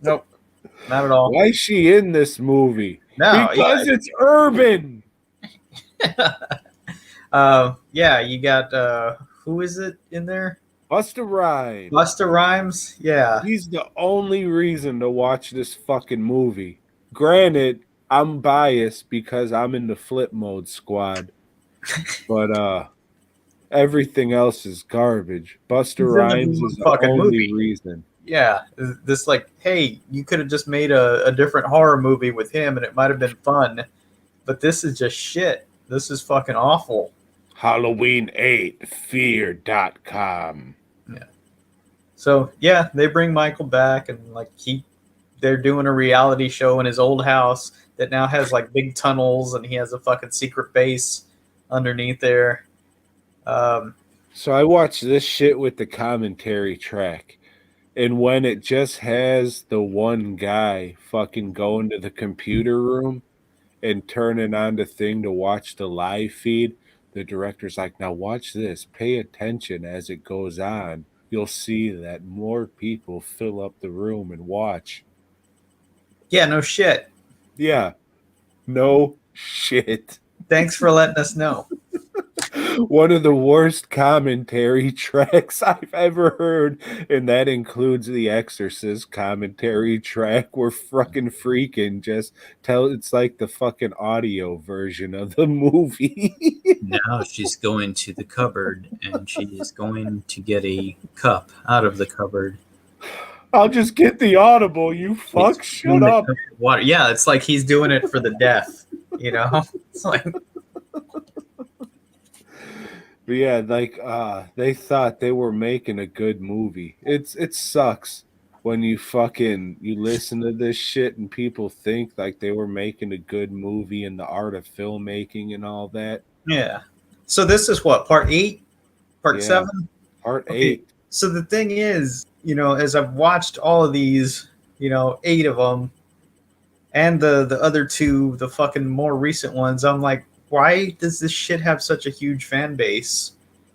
Nope. Not at all. Why is she in this movie? No, because it's urban. Yeah, you got who is it in there? Busta Rhymes. Busta Rhymes? Yeah. He's the only reason to watch this fucking movie. Granted, I'm biased because I'm in the flip mode squad. But everything else is garbage. Busta Rhymes is the only reason. Yeah. This like, hey, you could have just made a different horror movie with him and it might have been fun. But this is just shit. This is fucking awful. Halloween 8 fear.com. Yeah. So yeah, they bring Michael back and like they're doing a reality show in his old house that now has like big tunnels and he has a fucking secret base underneath there. So I watched this shit with the commentary track. And when it just has the one guy fucking going to the computer room and turning on the thing to watch the live feed, the director's like, now watch this. Pay attention as it goes on. You'll see that more people fill up the room and watch. Yeah, no shit. Yeah, no shit. Thanks for letting us know. One of the worst commentary tracks I've ever heard, and that includes the Exorcist commentary track where fucking freaking just it's like the fucking audio version of the movie. Now she's going to the cupboard and she is going to get a cup out of the cupboard. I'll just get the audible, you fuck, shut up. Water. Yeah, it's like he's doing it for the deaf, you know? It's like... But yeah, like they thought they were making a good movie. It sucks when you listen to this shit and people think like they were making a good movie and the art of filmmaking and all that. Yeah. So this is what, part 8? Part 7? Part 8. So the thing is, you know, as I've watched all of these, you know, 8 of them, and the other 2, the fucking more recent ones, I'm like, why does this shit have such a huge fan base?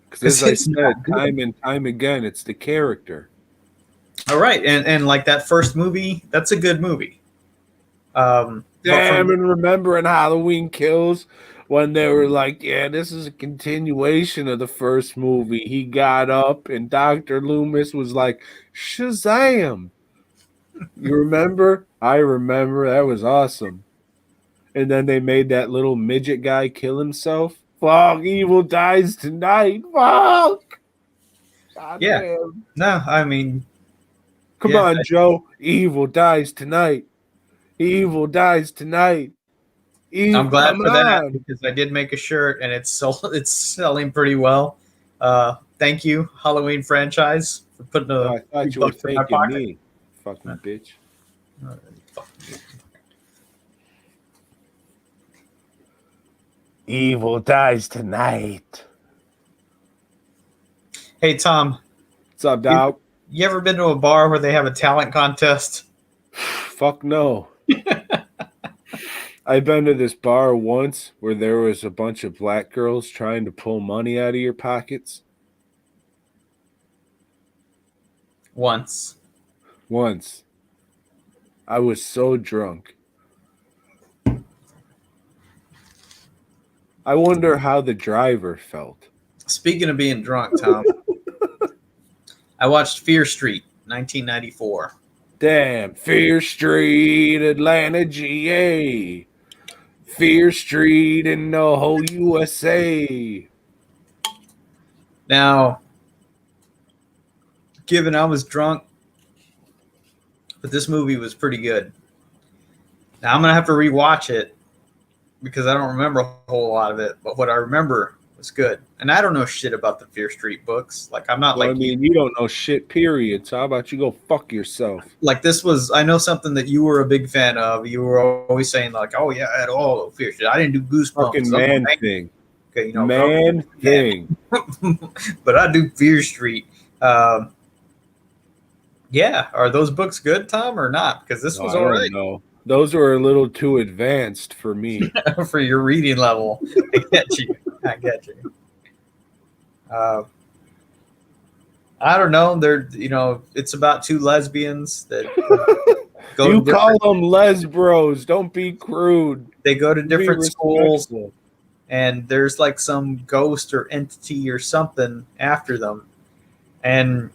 Because as I said, time and time again, it's the character. All right, and like that first movie, that's a good movie. Damn, and remembering Halloween Kills when they were like, yeah, this is a continuation of the first movie. He got up and Dr. Loomis was like, Shazam. You remember? I remember. That was awesome. And then they made that little midget guy kill himself. Fuck, evil dies tonight. Fuck. God damn. No, I mean, come on, Joe. Evil dies tonight. Evil dies tonight. Evil, I'm glad for that because I did make a shirt and it's selling pretty well. Thank you, Halloween franchise, for putting I thought you were thanking me, fucking bitch. Evil dies tonight. Hey, Tom. What's up, dog? You ever been to a bar where they have a talent contest? Fuck no. I've been to this bar once where there was a bunch of black girls trying to pull money out of your pockets. Once. I was so drunk. I wonder how the driver felt. Speaking of being drunk, Tom, I watched Fear Street, 1994. Damn, Fear Street, Atlanta, GA. Fear Street in the whole USA. Now, given I was drunk, but this movie was pretty good. Now I'm gonna have to rewatch it because I don't remember a whole lot of it, but what I remember was good. And I don't know shit about the Fear Street books. Like I'm not Well, like I mean, you don't know shit, period. So how about you go fuck yourself? like this was. I know something that you were a big fan of. You were always saying like, "Oh yeah, I had all Fear Street. I didn't do Goosebumps." Fucking man thing. Okay, you know, Man thing. but I do Fear Street. Yeah, are those books good, Tom, or not? Because this was I all don't right know. Those were a little too advanced for me. for your reading level. I get you. I get you. I don't know. They're it's about two lesbians that go. You call them lesbros. Don't be crude. They go to different schools, respectful. and there's like some ghost or entity or something after them, and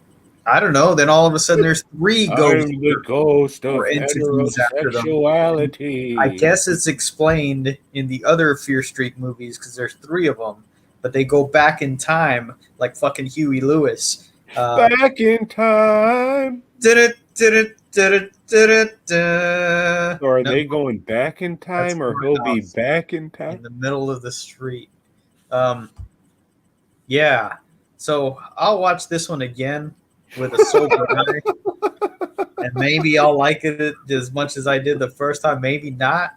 I don't know. Then all of a sudden, there's three ghosts. I'm the ghost of or entities after them. heterosexuality. I guess it's explained in the other Fear Street movies because there's three of them, but they go back in time like fucking Huey Lewis. Back in time. Or are they going back in time, or he'll be back in time? In the middle of the street. Yeah. So I'll watch this one again with a sober eye, and maybe I'll like it as much as I did the first time. Maybe not.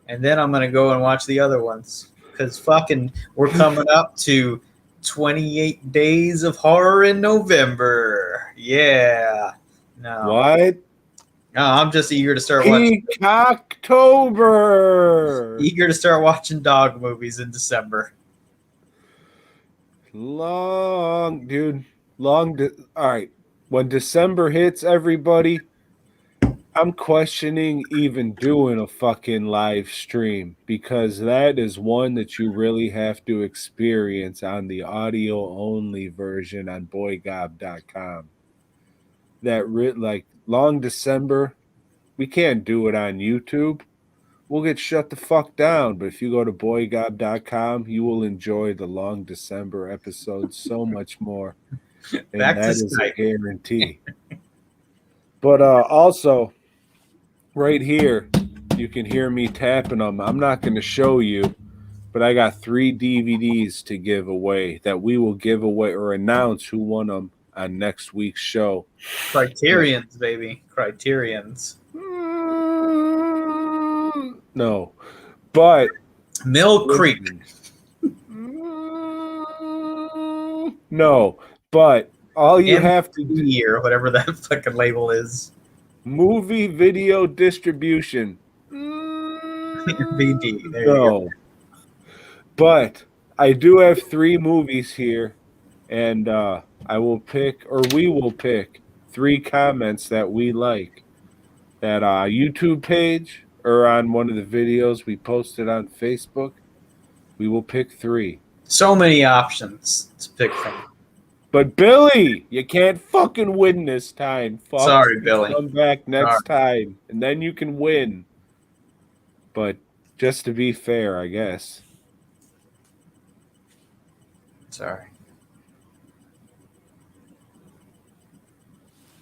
And then I'm gonna go and watch the other ones because fucking we're coming up to 28 days of horror in November. Yeah. No. What? No, I'm just eager to start watching. October. Eager to start watching dog movies in December. Long, dude. All right. When December hits, everybody, I'm questioning even doing a fucking live stream because that is one that you really have to experience on the audio only version on BOYGOB.com. Like long December, we can't do it on YouTube. We'll get shut the fuck down. But if you go to BOYGOB.com, you will enjoy the long December episodes so much more. And Back that to is a Skype. guarantee. But also, right here, you can hear me tapping them. I'm not going to show you, but I got 3 DVDs to give away that we will give away or announce who won them on next week's show. Criterions, baby. Criterions. No, but Mill Creek. No, but all you have to do, or whatever that fucking label is. movie video distribution. VD. There you No, go. but I do have 3 movies here, and I will pick, or we will pick, 3 comments that we like. That YouTube page or on one of the videos we posted on Facebook, we will pick 3. So many options to pick from. But Billy, you can't fucking win this time. Fuck. Sorry, Billy. Come back next time, and then you can win. But just to be fair, I guess. Sorry.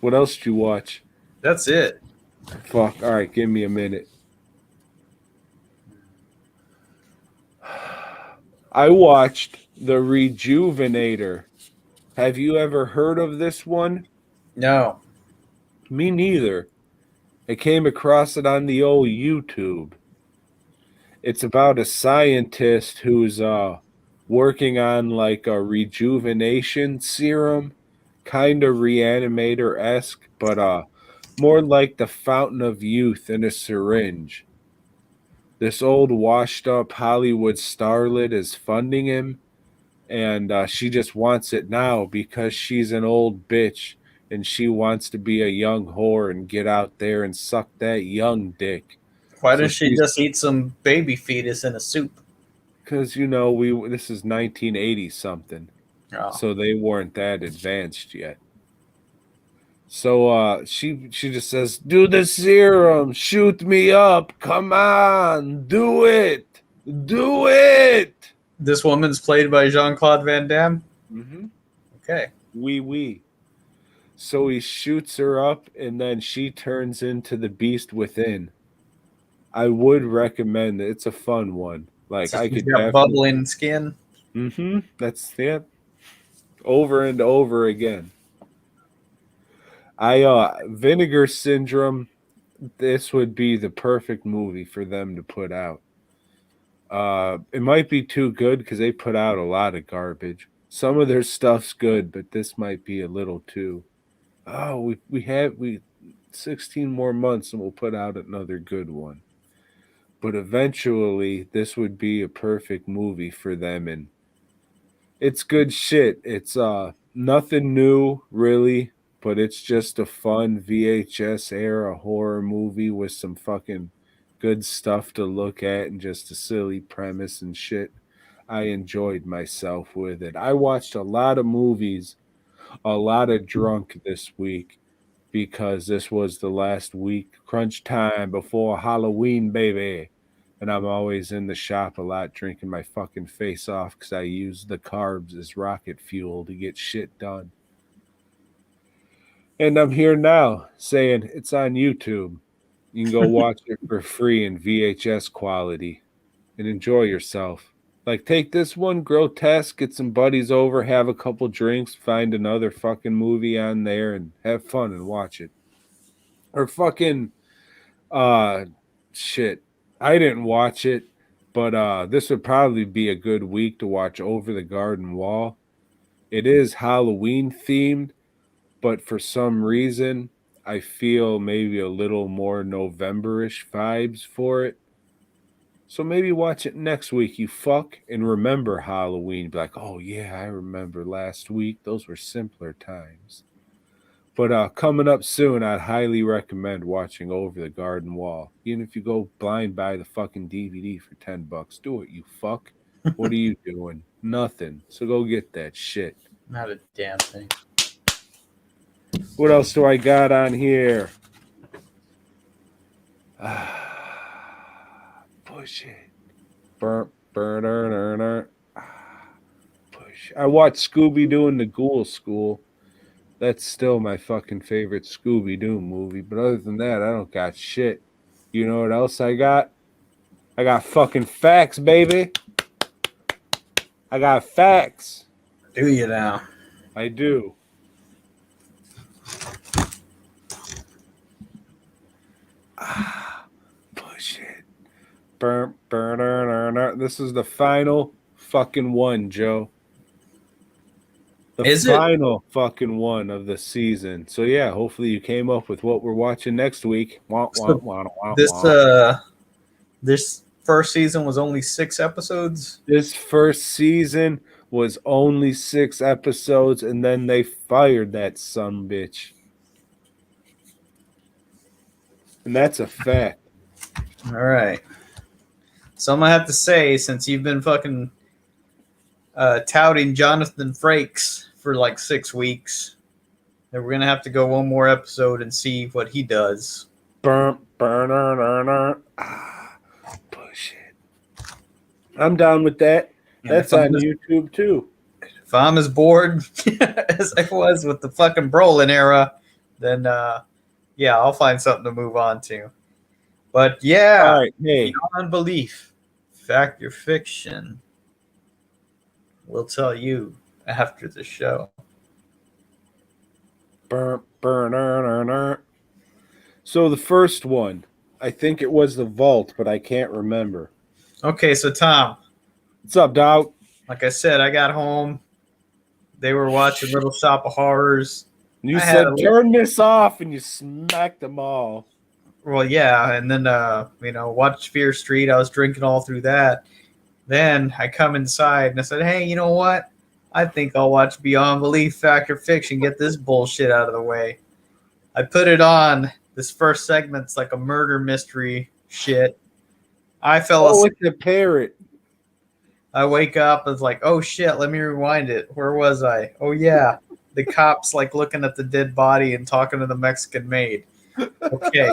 What else did you watch? That's it. Fuck. All right, give me a minute. I watched The Rejuvenator. Have you ever heard of this one? No. Me neither. I came across it on the old YouTube. It's about a scientist who's working on like a rejuvenation serum, kind of Reanimator-esque, but more like the fountain of youth in a syringe. This old washed-up Hollywood starlet is funding him, and she just wants it now because she's an old bitch and she wants to be a young whore and get out there and suck that young dick. Why doesn't she just eat some baby fetus in a soup? Because this is 1980 something, Oh. so they weren't that advanced yet. So she just says, "Do the serum, shoot me up, come on, do it, do it." This woman's played by Jean-Claude Van Damme. Mm-hmm. Okay. Oui. So he shoots her up, and then she turns into the beast within. I would recommend it. It's a fun one. Like So I she's could got bubbling skin. Mm-hmm. That's it. Over and over again. Vinegar Syndrome. This would be the perfect movie for them to put out. It might be too good because they put out a lot of garbage. Some of their stuff's good, but this might be a little too. Oh, we 16 more months and we'll put out another good one. But eventually, this would be a perfect movie for them, and it's good shit. It's nothing new really, but it's just a fun VHS era horror movie with some fucking good stuff to look at and just a silly premise and shit. I enjoyed myself with it. I watched a lot of movies, a lot of drunk this week because this was the last week crunch time before Halloween, baby. And I'm always in the shop a lot drinking my fucking face off because I use the carbs as rocket fuel to get shit done. And I'm here now saying it's on YouTube. You can go watch it for free in VHS quality and enjoy yourself. Like, take this one, Grotesque, get some buddies over, have a couple drinks, find another fucking movie on there, and have fun and watch it. Or fucking, shit. I didn't watch it, but this would probably be a good week to watch Over the Garden Wall. It is Halloween themed, but for some reason, I feel maybe a little more November-ish vibes for it. So maybe watch it next week, you fuck, and remember Halloween. Be like, oh yeah, I remember last week. Those were simpler times. But coming up soon, I'd highly recommend watching Over the Garden Wall. Even if you go blind buy the fucking DVD for $10, do it, you fuck. What are you doing? Nothing. So go get that shit. Not a damn thing. What else do I got on here? Push it. Push. I watched Scooby-Doo and the Ghoul School. That's still my fucking favorite Scooby-Doo movie. But other than that, I don't got shit. You know what else I got? I got fucking facts, baby. I got facts. Do you now? I do. Push it. This is the final fucking one, Joe. The final fucking one of the season. So yeah, hopefully you came up with what we're watching next week. This first season was only 6 episodes. This first season was only 6 episodes, and then they fired that sumbitch. And that's a fact. All right. So I'm gonna have to say, since you've been fucking touting Jonathan Frakes for like 6 weeks, that we're gonna have to go one more episode and see what he does. Push it. I'm down with that. That's on YouTube too. If I'm as bored as I was with the fucking Brolin era, then yeah, I'll find something to move on to. But yeah, all right, hey. Beyond Belief, Fact or Fiction. We'll tell you after the show. So the first one, I think it was The Vault, but I can't remember. Okay, so Tom. What's up, dog? Like I said, I got home. They were watching Little Shop of Horrors. You said, turn this off, and you smacked them all. Well, yeah, and then, watch Fear Street. I was drinking all through that. Then I come inside, and I said, hey, you know what? I think I'll watch Beyond Belief, Fact or Fiction, get this bullshit out of the way. I put it on. This first segment's like a murder mystery shit. I fell asleep. It's a parrot. I wake up, it's like, oh shit, let me rewind it. Where was I? Oh yeah. The cops like looking at the dead body and talking to the Mexican maid. Okay.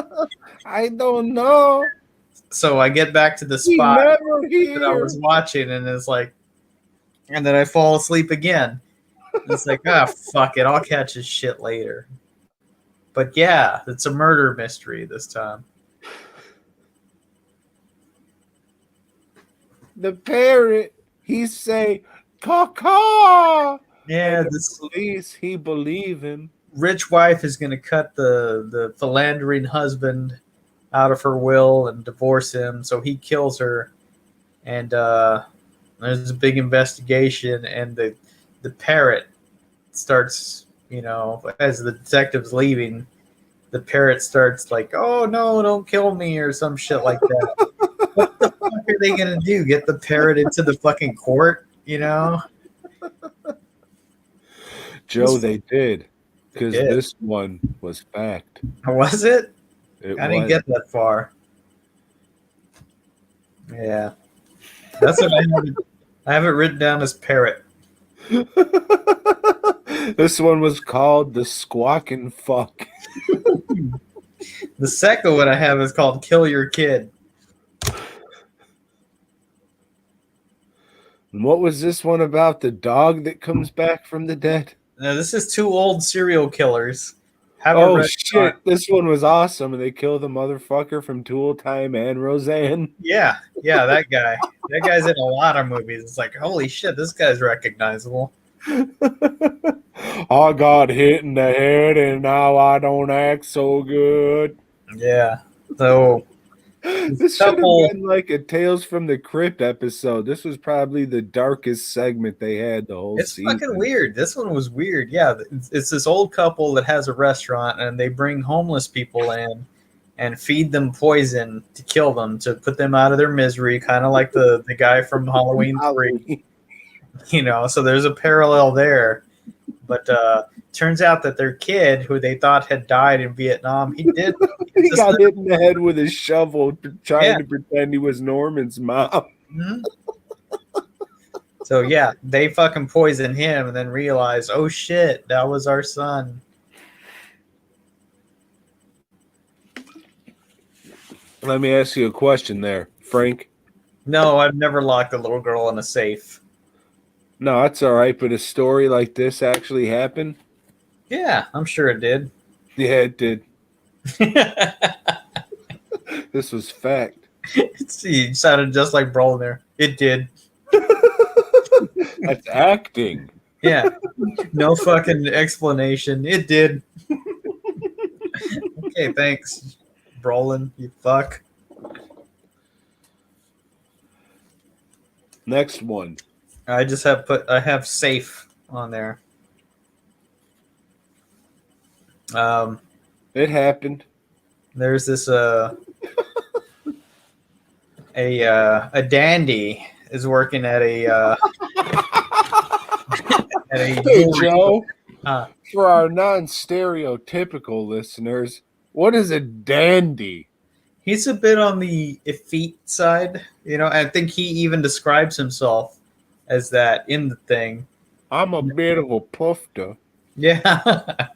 I don't know. So I get back to the He spot never that I was here. watching, and it's like, and then I fall asleep again. It's like, fuck it, I'll catch his shit later. But yeah, it's a murder mystery this time. The parrot, he say, caw. Yeah, And the this police, he believe him. rich wife is going to cut the philandering husband out of her will and divorce him, so he kills her. And there's a big investigation, and the parrot starts, as the detective's leaving, the parrot starts like, oh no, don't kill me, or some shit like that. What the fuck are they gonna do? Get the parrot into the fucking court, Joe, they did. Because did. this one was fact. Was it? It I didn't was. get that far. Yeah. That's what I have it written down as parrot. This one was called the Squawking Fuck. The second one I have is called Kill Your Kid. And what was this one about? The dog that comes back from the dead? Now, this is two old serial killers. Oh, shit. This one was awesome. And they kill the motherfucker from Tool Time and Roseanne. Yeah, that guy. That guy's in a lot of movies. It's like, holy shit, this guy's recognizable. I got hit in the head and now I don't act so good. Yeah. So this should have been like a Tales from the Crypt episode. This was probably the darkest segment they had the whole season. It's fucking weird. This one was weird. Yeah, it's this old couple that has a restaurant, and they bring homeless people in and feed them poison to kill them, to put them out of their misery, kind of like the guy from Halloween 3. So there's a parallel there. But turns out that their kid, who they thought had died in Vietnam, he did. He got hit in the head with a shovel trying to pretend he was Norman's mom. Mm-hmm. So, yeah, they fucking poisoned him and then realized, oh, shit, that was our son. Let me ask you a question there, Frank. No, I've never locked a little girl in a safe. No, that's all right, but a story like this actually happened? Yeah, I'm sure it did. Yeah, it did. This was fact. He sounded just like Brolin there. It did. That's acting. Yeah. No fucking explanation. It did. Okay, thanks, Brolin, you fuck. Next one. I just I have safe on there. It happened. There's this a dandy is working at a Hey Joe, for our non-stereotypical listeners, what is a dandy? He's a bit on the effete side, I think he even describes himself as that in the thing. I'm a bit of a pufter. Yeah.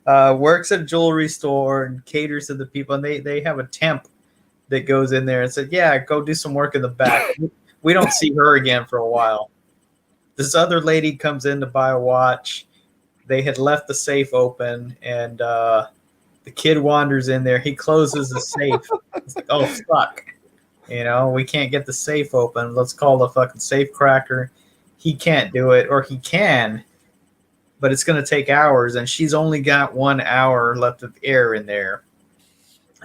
Works at a jewelry store and caters to the people, and they have a temp that goes in there and said, yeah, go do some work in the back. We don't see her again for a while. This other lady comes in to buy a watch. They had left the safe open, and the kid wanders in there. He closes the safe. It's like, oh, fuck. We can't get the safe open. Let's call the fucking safe cracker. He can't do it, or he can, but it's going to take hours, and she's only got 1 hour left of air in there.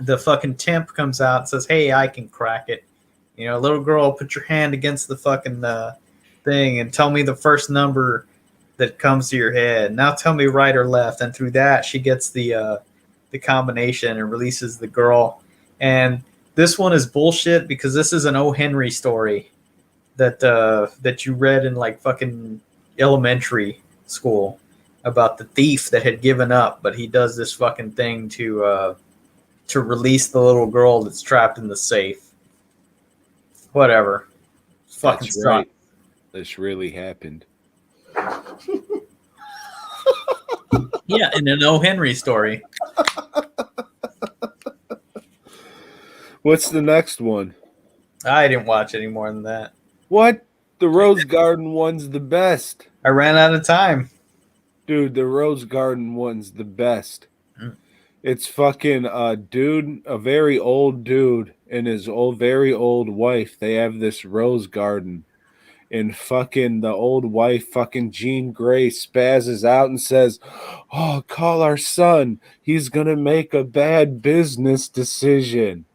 The fucking temp comes out and says, hey, I can crack it. Little girl, put your hand against the fucking thing and tell me the first number that comes to your head. Now tell me right or left. And through that, she gets the combination and releases the girl. And this one is bullshit because this is an O. Henry story that you read in like fucking elementary school about the thief that had given up, but he does this fucking thing to release the little girl that's trapped in the safe. Whatever. fucking That's sucks. right. This really happened. Yeah, in an O. Henry story. What's the next one? I didn't watch any more than that. What? The Rose Garden one's the best. I ran out of time. Dude, the Rose Garden one's the best. Mm. It's fucking a dude, a very old dude, and his very old wife. They have this rose garden. And fucking the old wife, fucking Jean Grey, spazzes out and says, "Oh, call our son. He's going to make a bad business decision."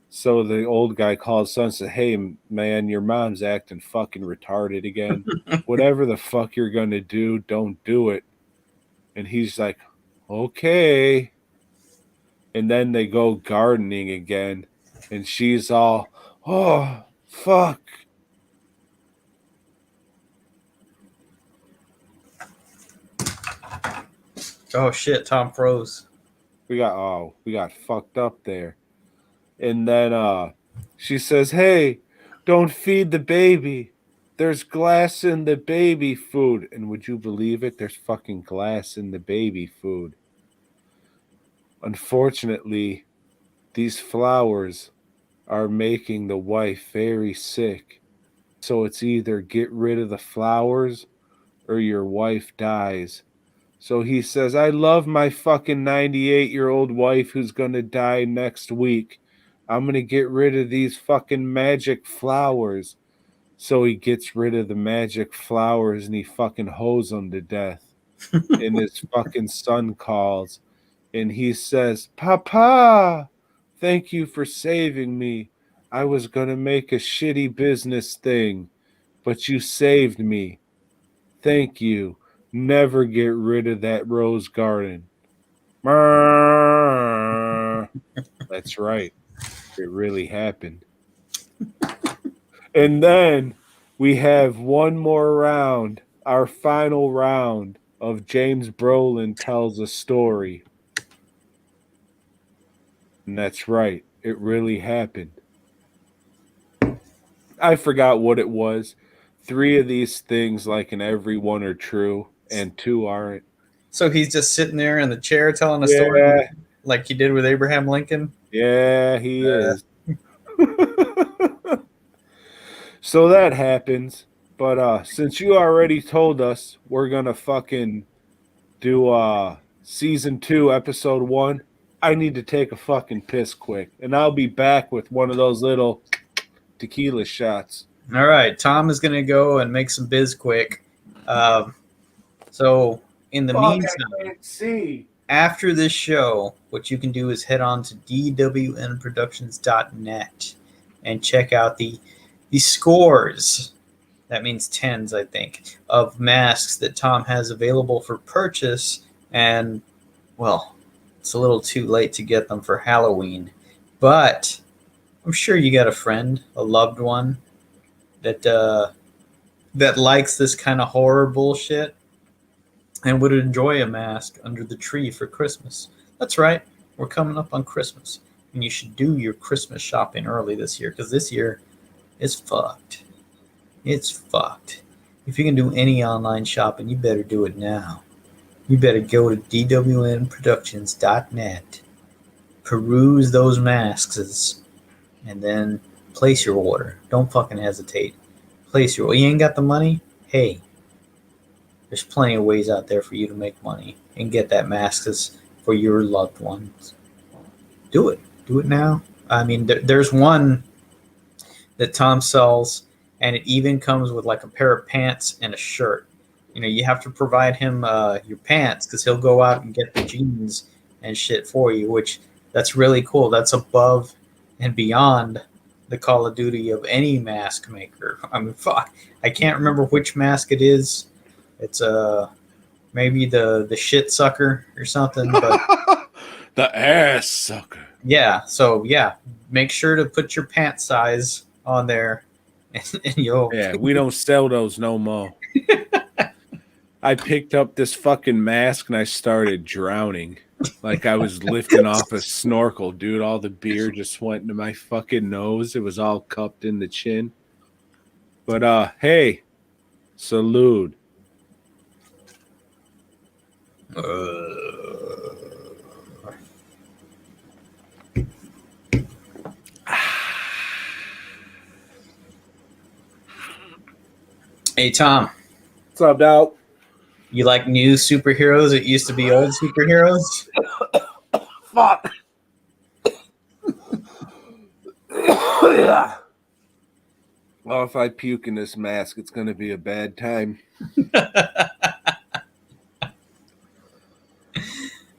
So the old guy calls son and says, "Hey, man, your mom's acting fucking retarded again. Whatever the fuck you're going to do, don't do it." And he's like, "Okay." And then they go gardening again. And she's all, "Oh, fuck." Oh shit, Tom froze. We got fucked up there. And then she says, "Hey, don't feed the baby. There's glass in the baby food." And would you believe it? There's fucking glass in the baby food. Unfortunately, these flowers are making the wife very sick. So it's either get rid of the flowers or your wife dies. So he says, "I love my fucking 98-year-old wife who's going to die next week. I'm going to get rid of these fucking magic flowers." So he gets rid of the magic flowers and he fucking hoes them to death. And his fucking son calls and he says, "Papa, thank you for saving me. I was going to make a shitty business thing, but you saved me. Thank you. Never get rid of that rose garden." That's right. It really happened. And then we have one more round, our final round of James Brolin tells a story. And that's right. It really happened. I forgot what it was. 3 of these things, like in every one, are true, and 2 aren't. So he's just sitting there in the chair telling a story like he did with Abraham Lincoln? Yeah, he is. So that happens. But since you already told us we're gonna fucking do season 2, episode 1, I need to take a fucking piss quick. And I'll be back with one of those little tequila shots. All right, Tom is going to go and make some biz quick. So in the meantime, after this show, what you can do is head on to dwnproductions.net and check out the scores. That means tens, I think, of masks that Tom has available for purchase. And, well, it's a little too late to get them for Halloween. But I'm sure you got a friend, a loved one, that likes this kind of horror bullshit and would enjoy a mask under the tree for Christmas. That's right. We're coming up on Christmas. And you should do your Christmas shopping early this year, because this year is fucked. It's fucked. If you can do any online shopping, you better do it now. You better go to dwnproductions.net, peruse those masks, and then place your order. Don't fucking hesitate. Place your order. You ain't got the money? Hey, there's plenty of ways out there for you to make money and get that masks for your loved ones. Do it. Do it now. I mean, there's one that Tom sells, and it even comes with like a pair of pants and a shirt. You know, you have to provide him your pants because he'll go out and get the jeans and shit for you, which that's really cool. That's above and beyond the Call of Duty of any mask maker. I mean, fuck. I can't remember which mask it is. It's maybe the shit sucker or something. But the ass sucker. Yeah. So yeah, make sure to put your pant size on there, and you'll. Yeah, we don't sell those no more. I picked up this fucking mask and I started drowning. Like I was lifting off a snorkel, dude. All the beer just went into my fucking nose. It was all cupped in the chin. But hey, salute. Hey, Tom, What's up, dog? you like new superheroes that used to be old superheroes? Fuck. Yeah. Well, if I puke in this mask, it's gonna be a bad time.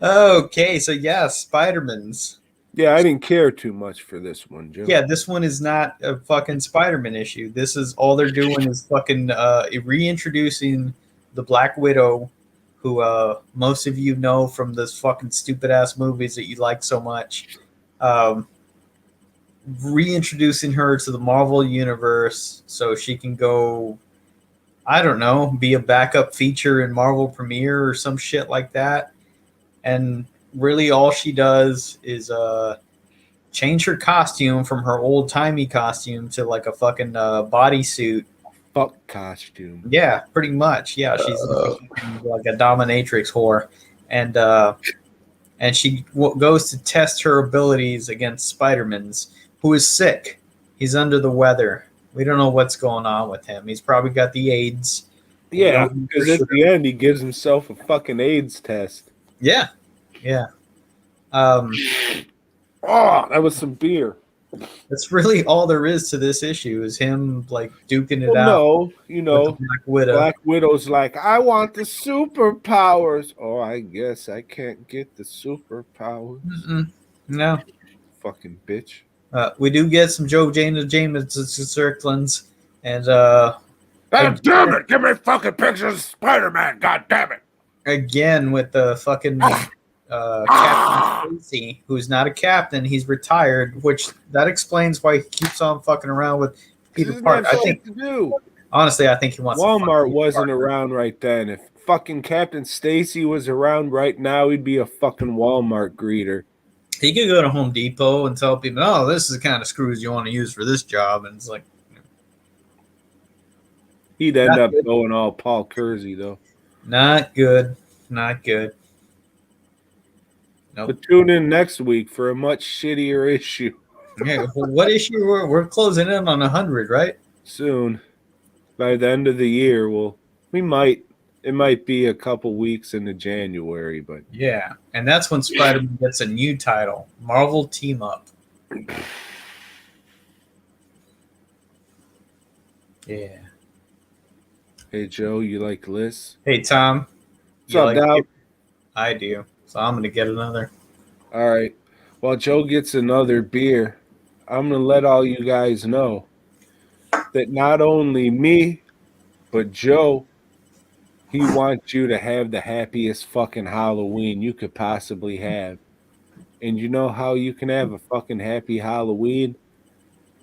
Okay, so yeah, Spider-Man's. Yeah, I didn't care too much for this one, Joe. Yeah, this one is not a fucking Spider-Man issue. This is all they're doing is fucking reintroducing the Black Widow, who most of you know from those fucking stupid ass movies that you like so much. Reintroducing her to the Marvel universe so she can go, I don't know, be a backup feature in Marvel Premiere or some shit like that. And really all she does is change her costume from her old-timey costume to like a fucking bodysuit. Fuck costume. Yeah, pretty much. Yeah, she's like a dominatrix whore. And she goes to test her abilities against Spider-Man's, who is sick. He's under the weather. We don't know what's going on with him. He's probably got the AIDS. Yeah, because at the end he gives himself a fucking AIDS test. Yeah, yeah. Oh, that was some beer. That's really all there is to this issue is him like duking it out. No, you know, Black Widow. Black Widow's like, I want the superpowers. Oh, I guess I can't get the superpowers. No, fucking bitch. We do get some Joe Jameson Circlins, and God damn it! Give me fucking pictures of Spider-Man. God damn it! Again with the fucking Captain Stacy, who's not a captain, he's retired, which that explains why he keeps on fucking around with Peter Parker. I think honestly, I think he wants. Walmart wasn't around right then. If fucking Captain Stacy was around right now, he'd be a fucking Walmart greeter. He could go to Home Depot and tell people, "Oh, this is the kind of screws you want to use for this job," and it's like he'd end up going all Paul Kersey though. Not good. Not good. Nope. But tune in next week for a much shittier issue. Yeah, well, what issue? We're closing in on 100, right? Soon. By the end of the year, it might be a couple weeks into January, but yeah, and that's when Spider-Man gets a new title, Marvel Team Up. Yeah. Hey Joe, you like lists? Hey Tom. What's up, Dow? I do. So I'm gonna get another. All right. While Joe gets another beer, I'm gonna let all you guys know that not only me, but Joe, he wants you to have the happiest fucking Halloween you could possibly have. And you know how you can have a fucking happy Halloween?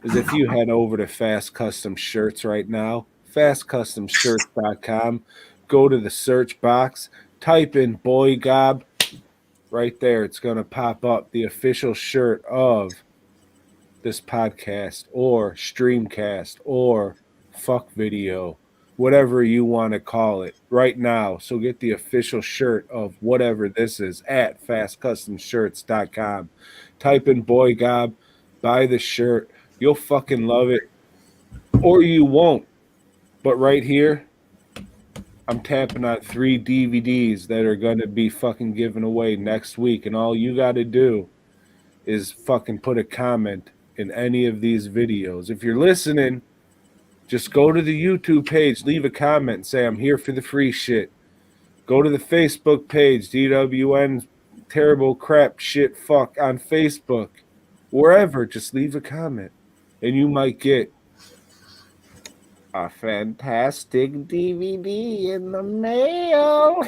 Is if you head over to Fast Custom Shirts right now, fastcustomshirts.com, go to the search box, type in BOYGOB. Right there, it's going to pop up the official shirt of this podcast or streamcast or fuck video, whatever you want to call it right now. So get the official shirt of whatever this is at fastcustomshirts.com. Type in BOYGOB, buy the shirt. You'll fucking love it, or you won't. But right here, I'm tapping on 3 DVDs that are going to be fucking given away next week. And all you got to do is fucking put a comment in any of these videos. If you're listening, just go to the YouTube page, leave a comment, and say, I'm here for the free shit. Go to the Facebook page, DWN Terrible Crap Shit Fuck on Facebook. Wherever, just leave a comment. And you might get a fantastic DVD in the mail.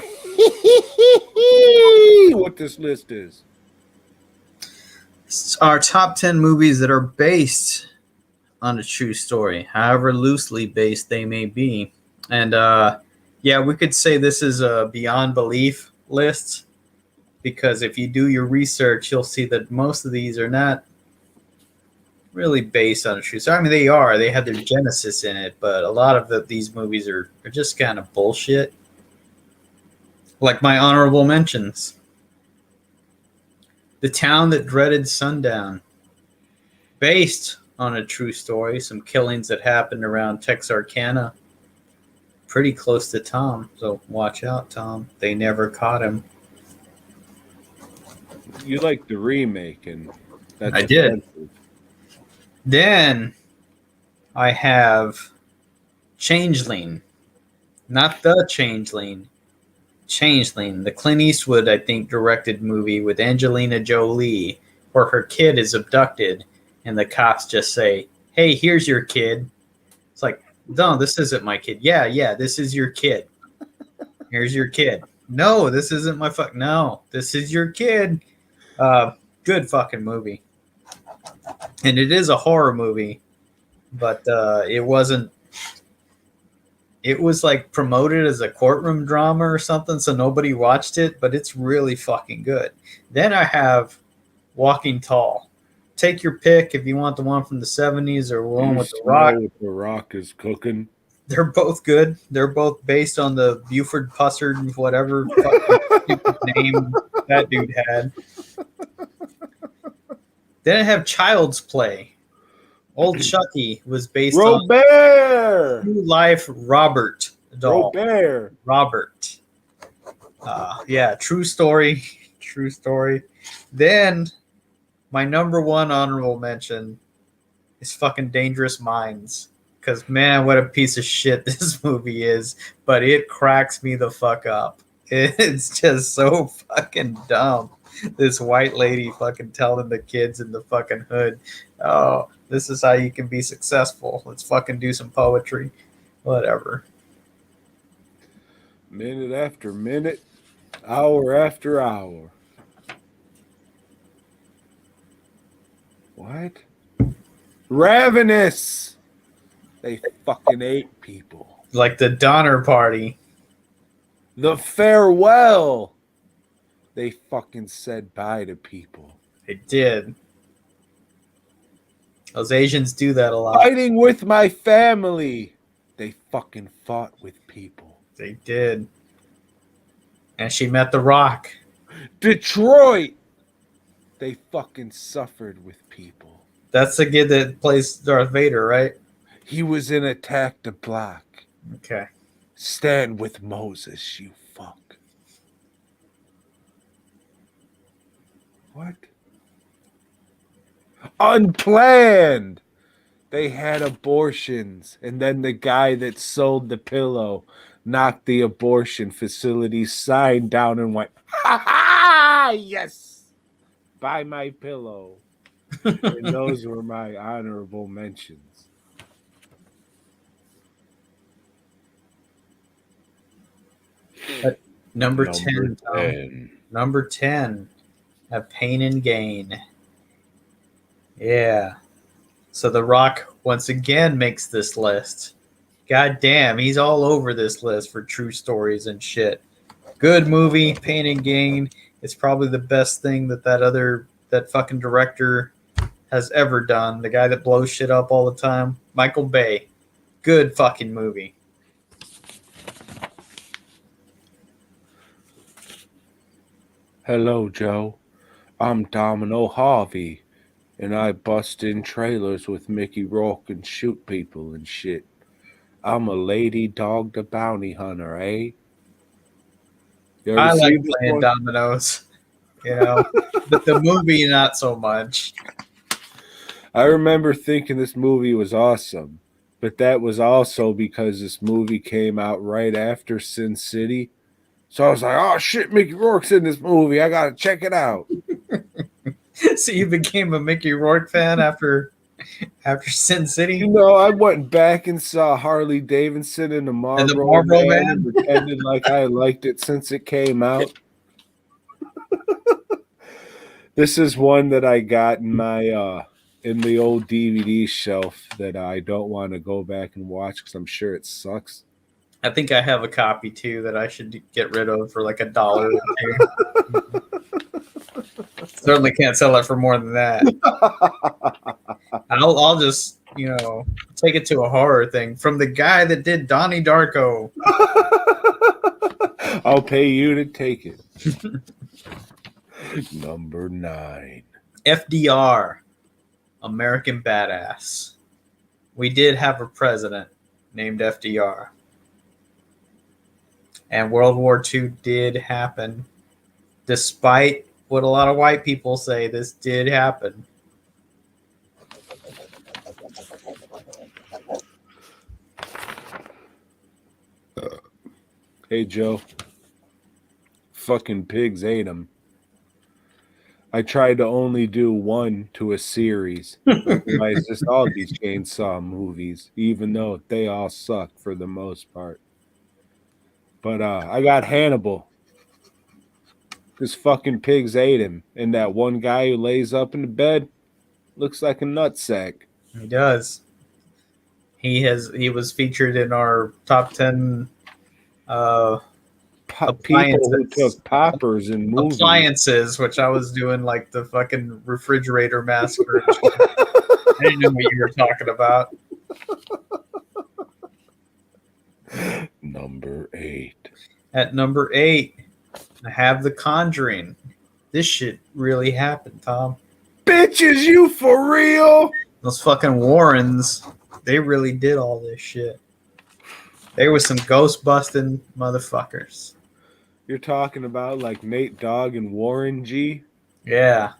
What this list is. It's our top 10 movies that are based on a true story, however loosely based they may be. And yeah, we could say this is a beyond belief list, because if you do your research, you'll see that most of these are not really based on a true story. I mean, they are. They have their genesis in it, but a lot of these movies are just kind of bullshit. Like my honorable mentions. The Town That Dreaded Sundown. Based on a true story. Some killings that happened around Texarkana. Pretty close to Tom, so watch out, Tom. They never caught him. You like the remake, and that's I did. offensive. Then I have Changeling. Not The Changeling. Changeling. The Clint Eastwood, I think, directed movie with Angelina Jolie, where her kid is abducted, and the cops just say, "Hey, here's your kid." It's like, no, this isn't my kid. Yeah, this is your kid. Here's your kid. No, this isn't my No, this is your kid. Good fucking movie. And it is a horror movie, but it wasn't. It was like promoted as a courtroom drama or something, so nobody watched it, but it's really fucking good. Then I have Walking Tall. Take your pick if you want the one from the 70s or one with The Rock. The Rock is cooking. They're both good. They're both based on the Buford Pussard, whatever fucking stupid name that dude had. Then I have Child's Play. Old Chucky was based on true life Robert doll. Robert. Yeah, true story. True story. Then my number one honorable mention is fucking Dangerous Minds. Because, man, what a piece of shit this movie is. But it cracks me the fuck up. It's just so fucking dumb. This white lady fucking telling the kids in the fucking hood, oh, this is how you can be successful. Let's fucking do some poetry. Whatever. Minute after minute, hour after hour. What? Ravenous! They fucking ate people. Like the Donner Party. The Farewell! They fucking said bye to people. They did. Those Asians do that a lot. Fighting with my family. They fucking fought with people. They did. And she met The Rock. Detroit. They fucking suffered with people. That's the kid that plays Darth Vader, right? He was in Attack the Block. Okay. Stand with Moses, you fuck. What? Unplanned. They had abortions, and then the guy that sold the pillow knocked the abortion facility sign down and went, ha ha, yes, buy my pillow. And those were my honorable mentions. Number 10. 10. Number 10. A Pain and Gain. Yeah. So The Rock once again makes this list. God damn, he's all over this list for true stories and shit. Good movie, Pain and Gain. It's probably the best thing that fucking director has ever done. The guy that blows shit up all the time. Michael Bay. Good fucking movie. Hello, Joe. I'm Domino Harvey, and I bust in trailers with Mickey Rourke and shoot people and shit. I'm a lady dog the bounty hunter, eh? I like playing dominoes, but the movie not so much. I remember thinking this movie was awesome, but that was also because this movie came out right after Sin City. So I was like, oh shit, Mickey Rourke's in this movie. I gotta check it out. So you became a Mickey Rourke fan after Sin City? I went back and saw Harley Davidson in the Marlboro Man and pretended like I liked it since it came out. This is one that I got in my in the old DVD shelf that I don't want to go back and watch because I'm sure it sucks. I think I have a copy too that I should get rid of for like $1 or $2. Certainly can't sell it for more than that. I'll just, take it to a horror thing from the guy that did Donnie Darko. I'll pay you to take it. Number 9. FDR, American Badass. We did have a president named FDR. And World War II did happen. Despite what a lot of white people say, this did happen. Hey, Joe. Fucking pigs ate them. I tried to only do one to a series. Otherwise, just all these chainsaw movies, even though they all suck for the most part. But I got Hannibal. This fucking pigs ate him. And that one guy who lays up in the bed looks like a nutsack. He does. He was featured in our top 10 people who took poppers in movies. Appliances, which I was doing like the fucking refrigerator massacre. I didn't know what you were talking about. Number 8. At number 8, I have The Conjuring. This shit really happened, Tom. Bitches, you for real? Those fucking Warrens, they really did all this shit. They were some ghost busting motherfuckers. You're talking about like Nate Dogg and Warren G? Yeah.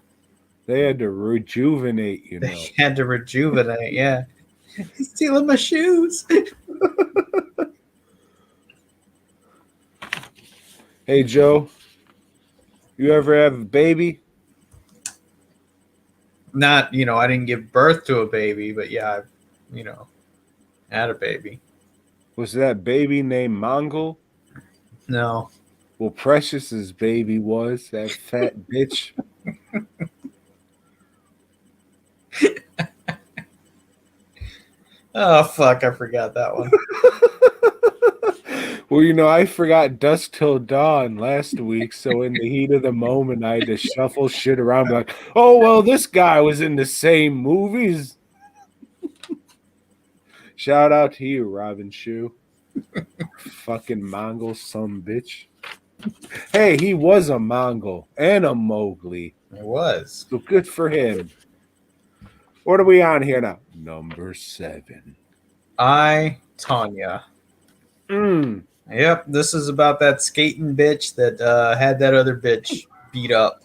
They had to rejuvenate, you know. They had to rejuvenate, yeah. He's stealing my shoes. Hey, Joe, you ever have a baby? Not, I didn't give birth to a baby, but yeah, I, had a baby. Was that baby named Mongol? No. Well, Precious's baby was, that fat bitch. Oh, fuck, I forgot that one. Well, I forgot Dusk Till Dawn last week, so in the heat of the moment, I had to shuffle shit around like, oh, well, this guy was in the same movies. Shout out to you, Robin Shue. Fucking Mongol son bitch. Hey, he was a Mongol and a Mowgli. It was. So good for him. What are we on here now? Number 7. Tonya. Yep, this is about that skating bitch that had that other bitch beat up.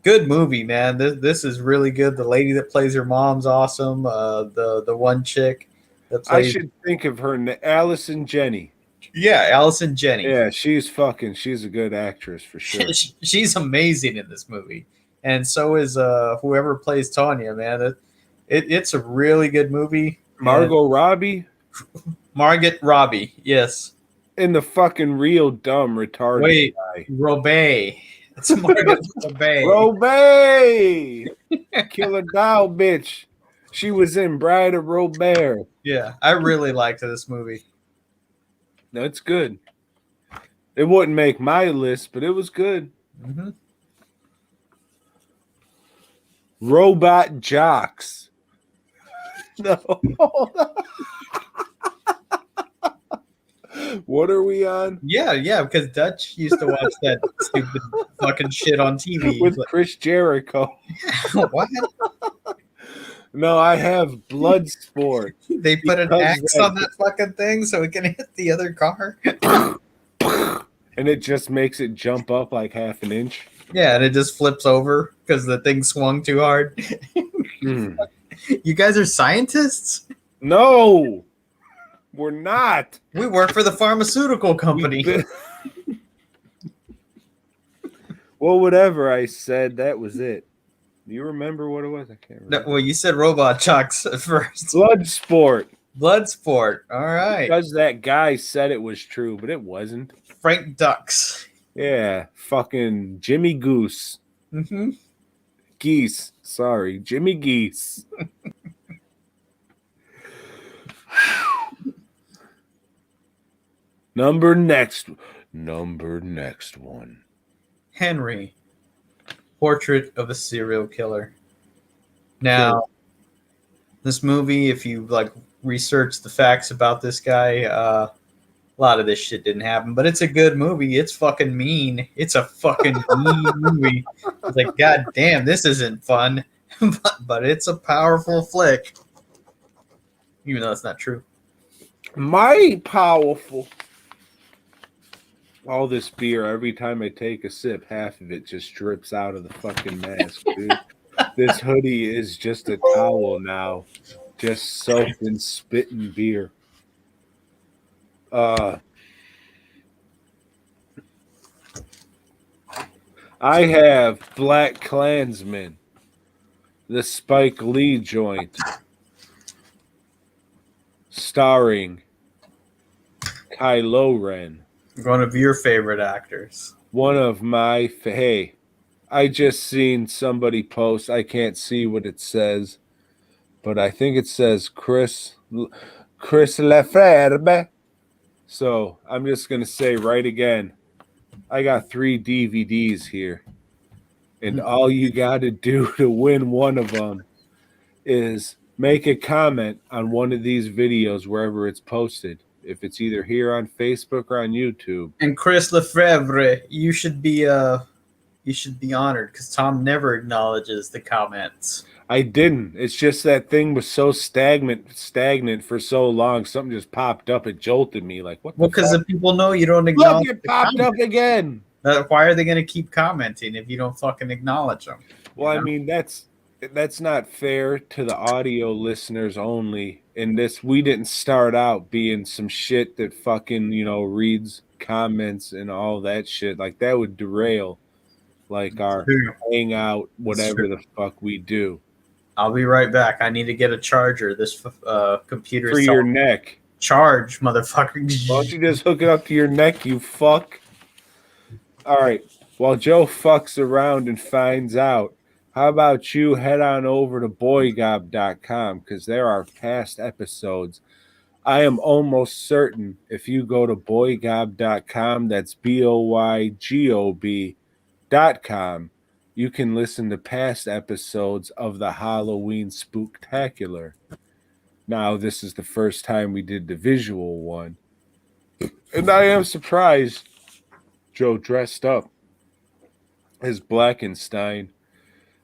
Good movie, man. This is really good. The lady that plays her mom's awesome. The one chick that plays... I should think of her, Allison Jenny. Yeah, Allison Jenny. Yeah, she's a good actress for sure. She's amazing in this movie. And so is whoever plays Tanya, man. It's a really good movie. Margot Robbie? Margot Robbie, yes. In the fucking real dumb retarded guy. Robay. It's Margot Robay. Robay! Killer doll bitch. She was in Bride of Robert. Yeah, I really liked this movie. That's good. It wouldn't make my list, but it was good. Mm-hmm. Robot Jocks. No. What are we on? Yeah, because Dutch used to watch that stupid fucking shit on TV. With Chris Jericho. What? No, I have Bloodsport. They put an axe on that fucking thing so it can hit the other car? And it just makes it jump up like half an inch. Yeah, and it just flips over because the thing swung too hard. You guys are scientists? No, we're not. We work for the pharmaceutical company. Well, whatever I said, that was it. Do you remember what it was? I can't remember. No, well, you said Robot Chucks at first. Bloodsport. Bloodsport. All right. Because that guy said it was true, but it wasn't. Frank Dux. Yeah, fucking Jimmy Goose. Mm-hmm. Geese. Sorry, Jimmy Geese. Number next one. Henry. Portrait of a Serial Killer. Now, this movie, if you like research the facts about this guy, a lot of this shit didn't happen. But it's a good movie. It's fucking mean. It's a fucking mean movie. It's like, god damn, this isn't fun. but it's a powerful flick. Even though it's not true. My powerful. All this beer, every time I take a sip, half of it just drips out of the fucking mask, dude. This hoodie is just a towel now, just soaked in spit and beer. I have Black Klansman, the Spike Lee joint, starring Kylo Ren. One of your favorite actors. One of my hey, I just seen somebody post. I can't see what it says, but I think it says Chris Lefebvre. So I'm just gonna say right again, I got 3 DVDs here, and all you got to do to win one of them is make a comment on one of these videos wherever it's posted. If it's either here on Facebook or on YouTube. And Chris Lefebvre, you should be honored because Tom never acknowledges the comments. I didn't. It's just that thing was so stagnant for so long. Something just popped up. It jolted me. Like what? Well, because the people know you don't acknowledge. Look, it popped up again. Why are they going to keep commenting if you don't fucking acknowledge them? Well, I mean that's not fair to the audio listeners only. In this, we didn't start out being some shit that fucking reads comments and all that shit. Like that would derail like our hangout, whatever the fuck we do. I'll be right back. I need to get a charger. This computer for your neck. Charge, motherfucker. Why don't you just hook it up to your neck, you fuck? All right. While Joe fucks around and finds out, how about you head on over to BOYGOB.com because there are past episodes. I am almost certain if you go to BOYGOB.com, that's BOYGOB.com, you can listen to past episodes of the Halloween Spooktacular. Now, this is the first time we did the visual one. And I am surprised Joe dressed up as Blackenstein.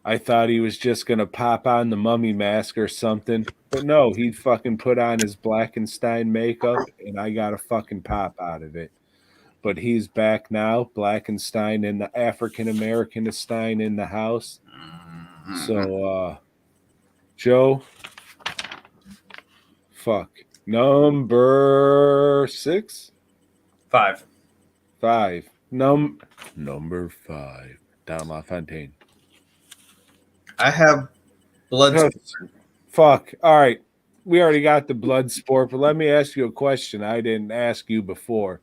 I thought he was just going to pop on the mummy mask or something. But no, he fucking put on his Blackenstein makeup, and I got a fucking pop out of it. But he's back now, Blackenstein and the African-American-Stein in the house. So, Joe, fuck. Number 6? 5. 5. Number 5. Don LaFontaine. I have blood. Fuck. All right. We already got the blood sport, but let me ask you a question I didn't ask you before.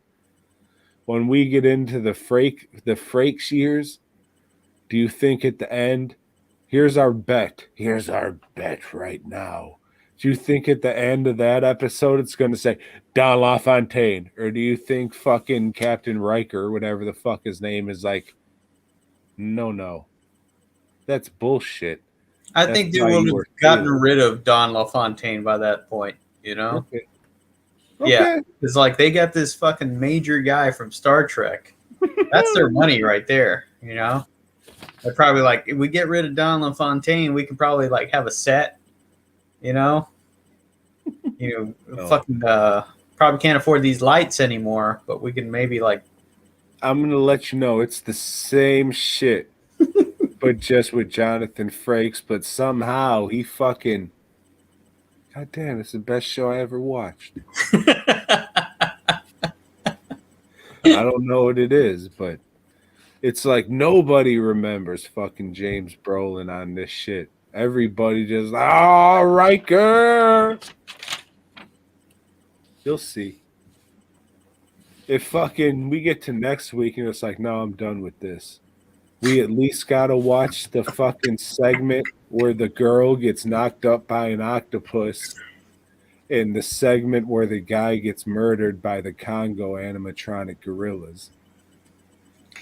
When we get into the Frakes years, do you think at the end, here's our bet right now. Do you think at the end of that episode it's going to say Don LaFontaine? Or do you think fucking Captain Riker, whatever the fuck his name is, like, no. That's bullshit. I think they would have gotten rid of Don LaFontaine by that point, Okay. Yeah, it's like they got this fucking major guy from Star Trek. That's their money right there, They're probably like, if we get rid of Don LaFontaine, we can probably like have a set, fucking probably can't afford these lights anymore, but we can maybe like. I'm gonna let you know it's the same shit, but just with Jonathan Frakes. But somehow he fucking. God damn, it's the best show I ever watched. I don't know what it is, but it's like nobody remembers fucking James Brolin on this shit. Everybody just, Riker. You'll see. If fucking we get to next week and it's like, no, I'm done with this. We at least gotta watch the fucking segment where the girl gets knocked up by an octopus and the segment where the guy gets murdered by the Congo animatronic gorillas.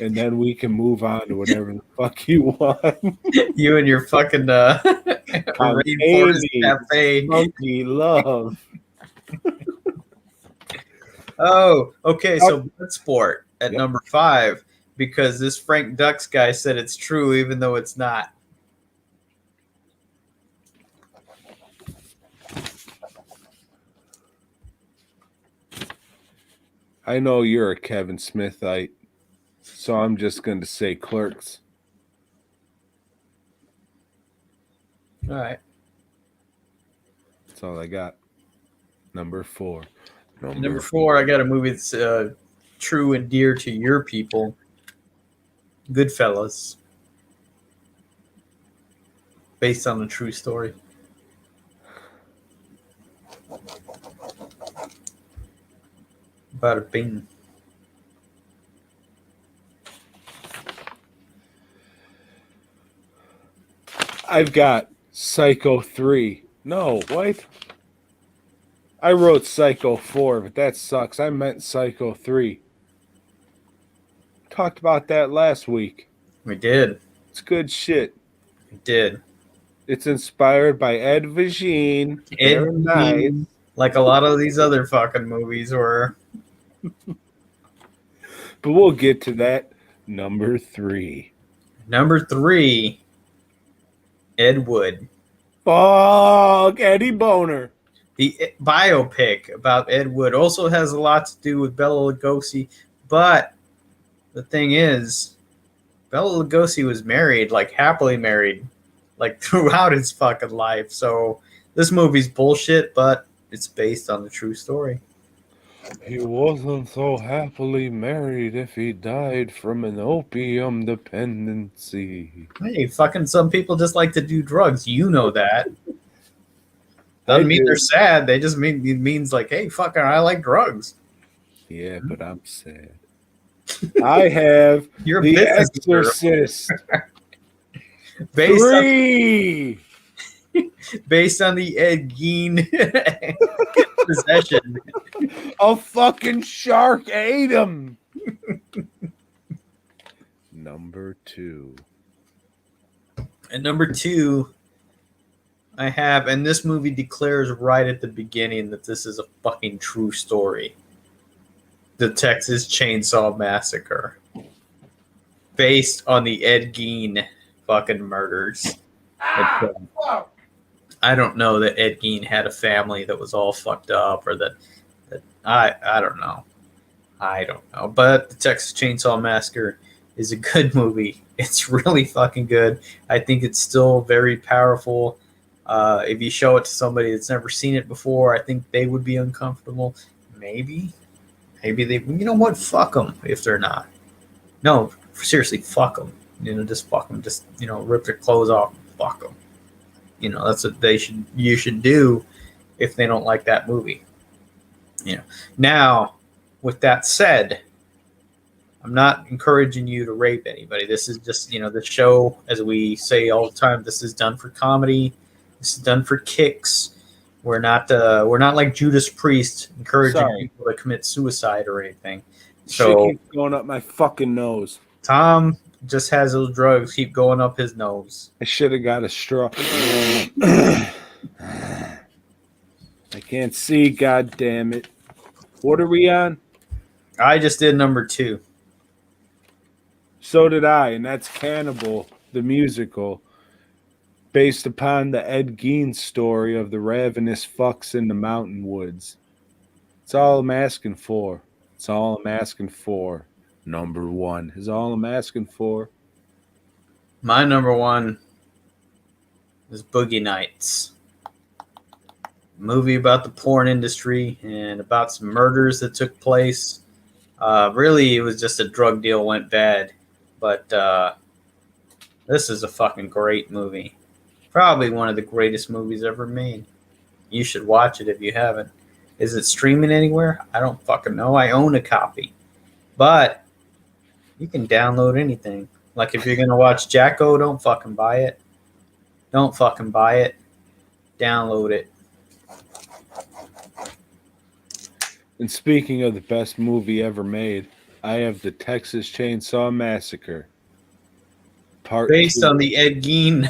And then we can move on to whatever the fuck you want. You and your fucking Rainforest Cafe. Monkey love. Oh, okay. So Bloodsport at Yep. number 5 because this Frank Dux guy said it's true, even though it's not. I know you're a Kevin Smithite, so I'm just going to say Clerks. All right. That's all I got. Number 4. Number 4, I got a movie that's true and dear to your people. Goodfellas. Based on a true story. Bada bing. I've got Psycho 3. No, what? I wrote Psycho 4, but that sucks. I meant Psycho 3. Talked about that last week. We did. It's good shit. We did. It's inspired by Ed Vigene. Ed Very nice. Gein, like a lot of these other fucking movies were. But we'll get to that. Number 3. Number 3, Ed Wood. Fuck Eddie Boner. The biopic about Ed Wood also has a lot to do with Bela Lugosi, but the thing is, Bela Lugosi was married, like happily married, like throughout his fucking life. So this movie's bullshit, but it's based on the true story. He wasn't so happily married if he died from an opium dependency. Hey, fucking some people just like to do drugs. You know that. Doesn't mean they're sad. They just mean it means like, hey, fucking, I like drugs. Yeah, but I'm sad. I have You're a The business Exorcist based 3. based on the Ed Gein possession. A fucking shark ate him. Number 2. And number 2, I have, and this movie declares right at the beginning that this is a fucking true story. The Texas Chainsaw Massacre. Based on the Ed Gein fucking murders. I don't know that Ed Gein had a family that was all fucked up or that I don't know. I don't know. But the Texas Chainsaw Massacre is a good movie. It's really fucking good. I think it's still very powerful. If you show it to somebody that's never seen it before, I think they would be uncomfortable. Maybe they, you know what? Fuck them if they're not. No, seriously, fuck them. You know, just fuck them. Just, you know, rip their clothes off. Fuck them. You know, that's what you should do if they don't like that movie. You know. Now, with that said, I'm not encouraging you to rape anybody. This is just, you know, the show, as we say all the time, this is done for comedy. This is done for kicks. We're not like Judas Priest encouraging people to commit suicide or anything. So shit keeps going up my fucking nose. Tom just has those drugs keep going up his nose. I should have got a straw. I can't see, god damn it. What are we on? I just did number 2. So did I, and that's Cannibal, the musical, based upon the Ed Gein story of the ravenous fucks in the mountain woods. It's all I'm asking for. It's all I'm asking for. Number 1 is all I'm asking for. My number 1 is Boogie Nights. A movie about the porn industry and about some murders that took place. Really, it was just a drug deal went bad. But this is a fucking great movie. Probably one of the greatest movies ever made. You should watch it if you haven't. Is it streaming anywhere? I don't fucking know. I own a copy. But you can download anything. Like if you're going to watch Jacko, don't fucking buy it. Don't fucking buy it. Download it. And speaking of the best movie ever made, I have the Texas Chainsaw Massacre. Part Based 2. on the Ed Gein.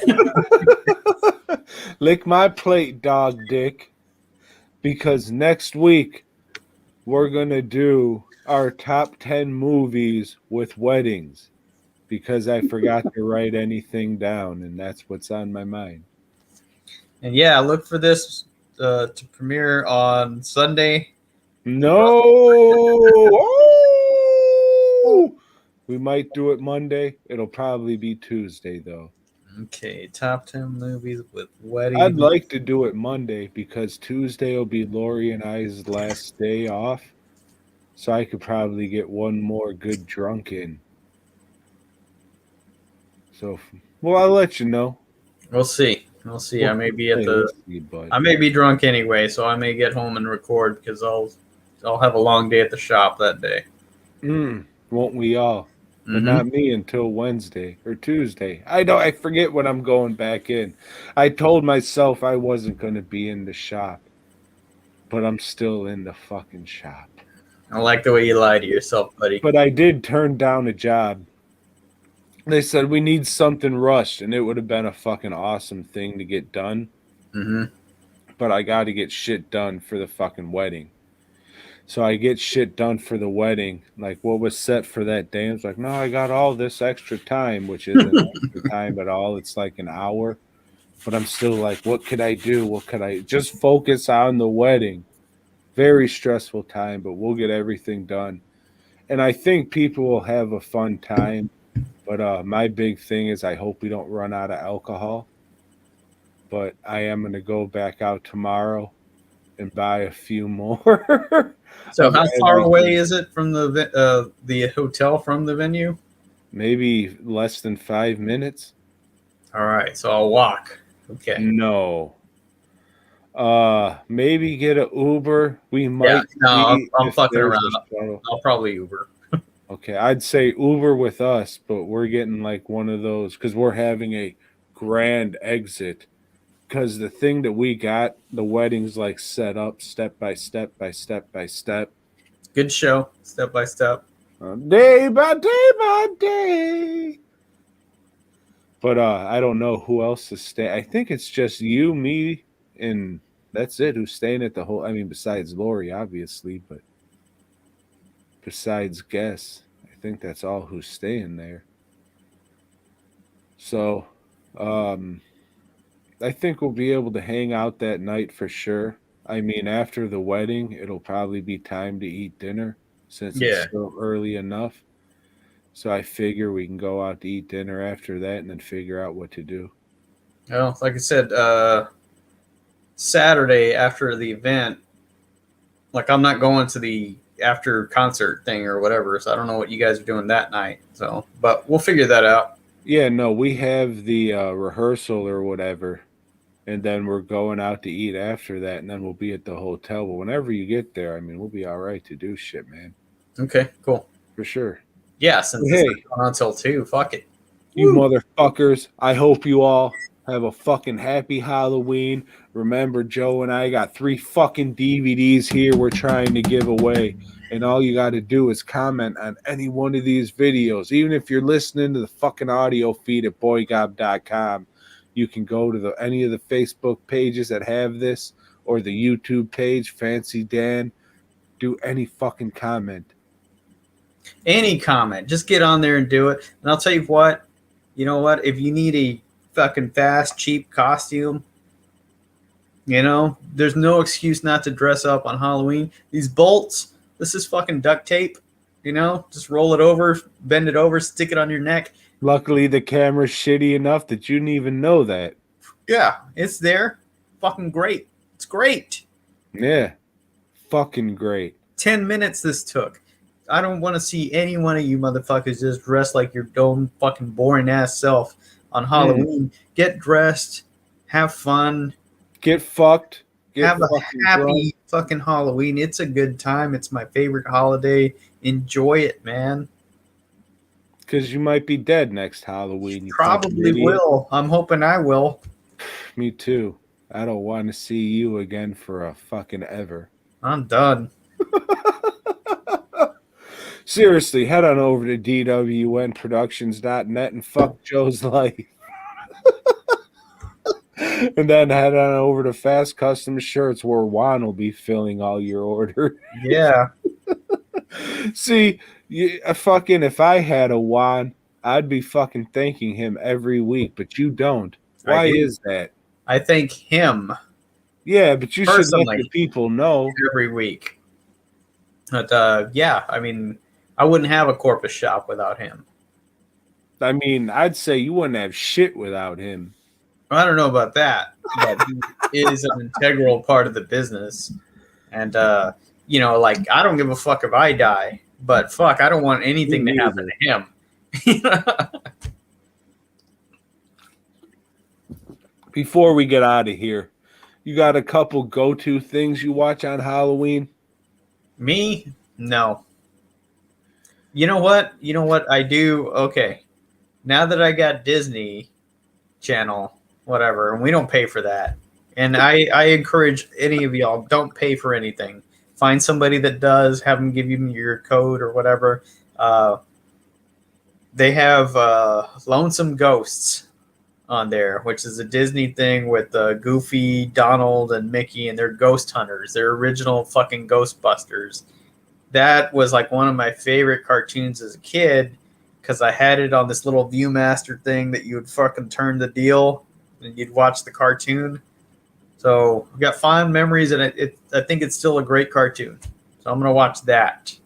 Lick my plate, dog dick. Because next week, we're going to do our top 10 movies with weddings. Because I forgot to write anything down, and that's what's on my mind. And yeah, look for this to premiere on Sunday. No! Oh! We might do it Monday. It'll probably be Tuesday, though. Okay, top 10 movies with weddings. I'd like to do it Monday because Tuesday will be Lori and I's last day off. So I could probably get one more good drunk in. So, well, I'll let you know. We'll see. We'll see. I may be at the. But I may be drunk anyway, so I may get home and record because I'll have a long day at the shop that day. Won't we all? But not me until Wednesday or Tuesday. I forget when I'm going back in. I told myself I wasn't going to be in the shop, but I'm still in the fucking shop. I like the way you lie to yourself, buddy. But I did turn down a job. They said we need something rushed, and it would have been a fucking awesome thing to get done. But I got to get shit done for the fucking wedding. So I get shit done for the wedding. Like what was set for that day. I was like, no, I got all this extra time, which isn't extra time at all. It's like an hour. But I'm still like, what could I do? What could I just focus on the wedding? Very stressful time, but we'll get everything done. And I think people will have a fun time. But my big thing is I hope we don't run out of alcohol. But I am going to go back out tomorrow and buy a few more. So how far away is it from the hotel from the venue? Maybe less than 5 minutes. All right, so I'll walk. Okay. No. Maybe get an Uber. We might. Yeah, no, I'm fucking around. I'll probably Uber. Okay, I'd say Uber with us, but we're getting like one of those because we're having a grand exit. Because the thing that we got, the wedding's like set up step by step by step by step. Good show, step by step. Day by day by day. But I don't know who else is staying. I think it's just you, me, and that's it who's staying at the whole. I mean, besides Lori, obviously, but besides guests, I think that's all who's staying there. So, I think we'll be able to hang out that night for sure. I mean, after the wedding, it'll probably be time to eat dinner since it's still early enough. So I figure we can go out to eat dinner after that and then figure out what to do. Well, like I said, Saturday after the event, like I'm not going to the after concert thing or whatever, so I don't know what you guys are doing that night. So, but we'll figure that out. Yeah, no, we have the rehearsal or whatever. And then we're going out to eat after that, and then we'll be at the hotel. But whenever you get there, I mean, we'll be all right to do shit, man. Okay, cool. For sure. Yeah, since it's not going on until 2, fuck it. You motherfuckers, I hope you all have a fucking happy Halloween. Remember, Joe and I got 3 fucking DVDs here we're trying to give away. And all you got to do is comment on any one of these videos. Even if you're listening to the fucking audio feed at boygob.com. You can go to any of the Facebook pages that have this or the YouTube page, Fancy Dan. Do any fucking comment. Any comment. Just get on there and do it. And I'll tell you what. You know what? If you need a fucking fast, cheap costume, you know, there's no excuse not to dress up on Halloween. These bolts, this is fucking duct tape. You know, just roll it over, bend it over, stick it on your neck. Luckily, the camera's shitty enough that you didn't even know that. Yeah, it's there. Fucking great. It's great. Yeah. Fucking great. 10 minutes this took. I don't want to see any one of you motherfuckers just dressed like your own fucking boring ass self on Halloween. Get dressed. Have fun. Get fucked. Have a happy fucking Halloween. It's a good time. It's my favorite holiday. Enjoy it, man. Because you might be dead next Halloween. You probably will. I'm hoping I will. Me too. I don't want to see you again for a fucking ever. I'm done. Seriously, head on over to dwnproductions.net and fuck Joe's life. And then head on over to Fast Custom Shirts where Juan will be filling all your order. Yeah. See, if I had a Juan, I'd be fucking thanking him every week, but you don't. Why is that? I thank him Yeah, but you should let personally the people know. every week. But yeah, I mean, I wouldn't have a corpus shop without him. I mean, I'd say you wouldn't have shit without him. I don't know about that, but he is an integral part of the business. And, you know, like, I don't give a fuck if I die, but fuck, I don't want anything to happen to him. Before we get out of here, you got a couple go-to things you watch on Halloween? Me? No. You know what? You know what I do? Okay. Now that I got Disney Channel, whatever, and we don't pay for that. And I encourage any of y'all, don't pay for anything. Find somebody that does, have them give you your code or whatever. They have Lonesome Ghosts on there, which is a Disney thing with Goofy, Donald, and Mickey, and they're ghost hunters. They're original fucking Ghostbusters. That was like one of my favorite cartoons as a kid because I had it on this little Viewmaster thing that you would fucking turn the deal and you'd watch the cartoon. So I've got fond memories, and I think it's still a great cartoon. So I'm going to watch that.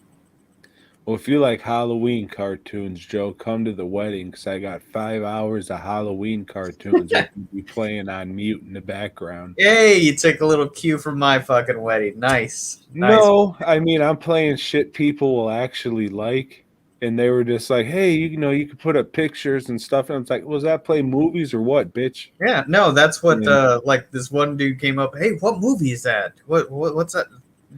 Well, if you like Halloween cartoons, Joe, come to the wedding because I got 5 hours of Halloween cartoons that will be playing on mute in the background. Hey, you took a little cue from my fucking wedding. Nice. No, I mean, I'm playing shit people will actually like. And they were just like, hey, you know, you can put up pictures and stuff. And I was like, was that play movies or what, bitch? Yeah, no, that's what, like, this one dude came up, hey, what movie is that? What's that?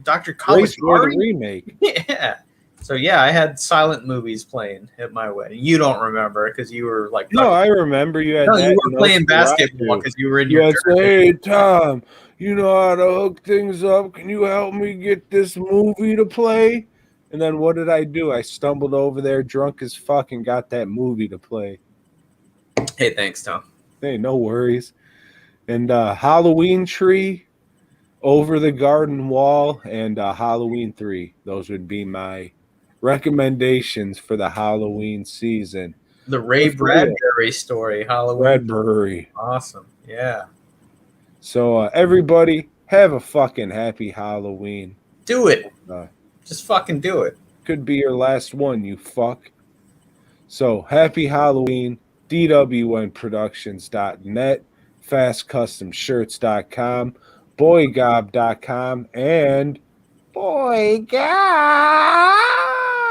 Dr. Caligari? Remake. Yeah. So, yeah, I had silent movies playing at my wedding. You don't remember because you were like... No, I remember you had you were playing basketball because you were in your... Hey, Tom, you know how to hook things up. Can you help me get this movie to play? And then what did I do? I stumbled over there drunk as fuck and got that movie to play. Hey, thanks, Tom. Hey, no worries. And Halloween Tree, Over the Garden Wall, and Halloween 3. Those would be my recommendations for the Halloween season. The Ray Bradbury story, Halloween. Bradbury. Awesome. Yeah. So everybody, have a fucking happy Halloween. Do it. Just fucking do it. Could be your last one, you fuck. So happy Halloween. DWNProductions.net, FastCustomShirts.com, BOYGOB.com, and BOYGOB!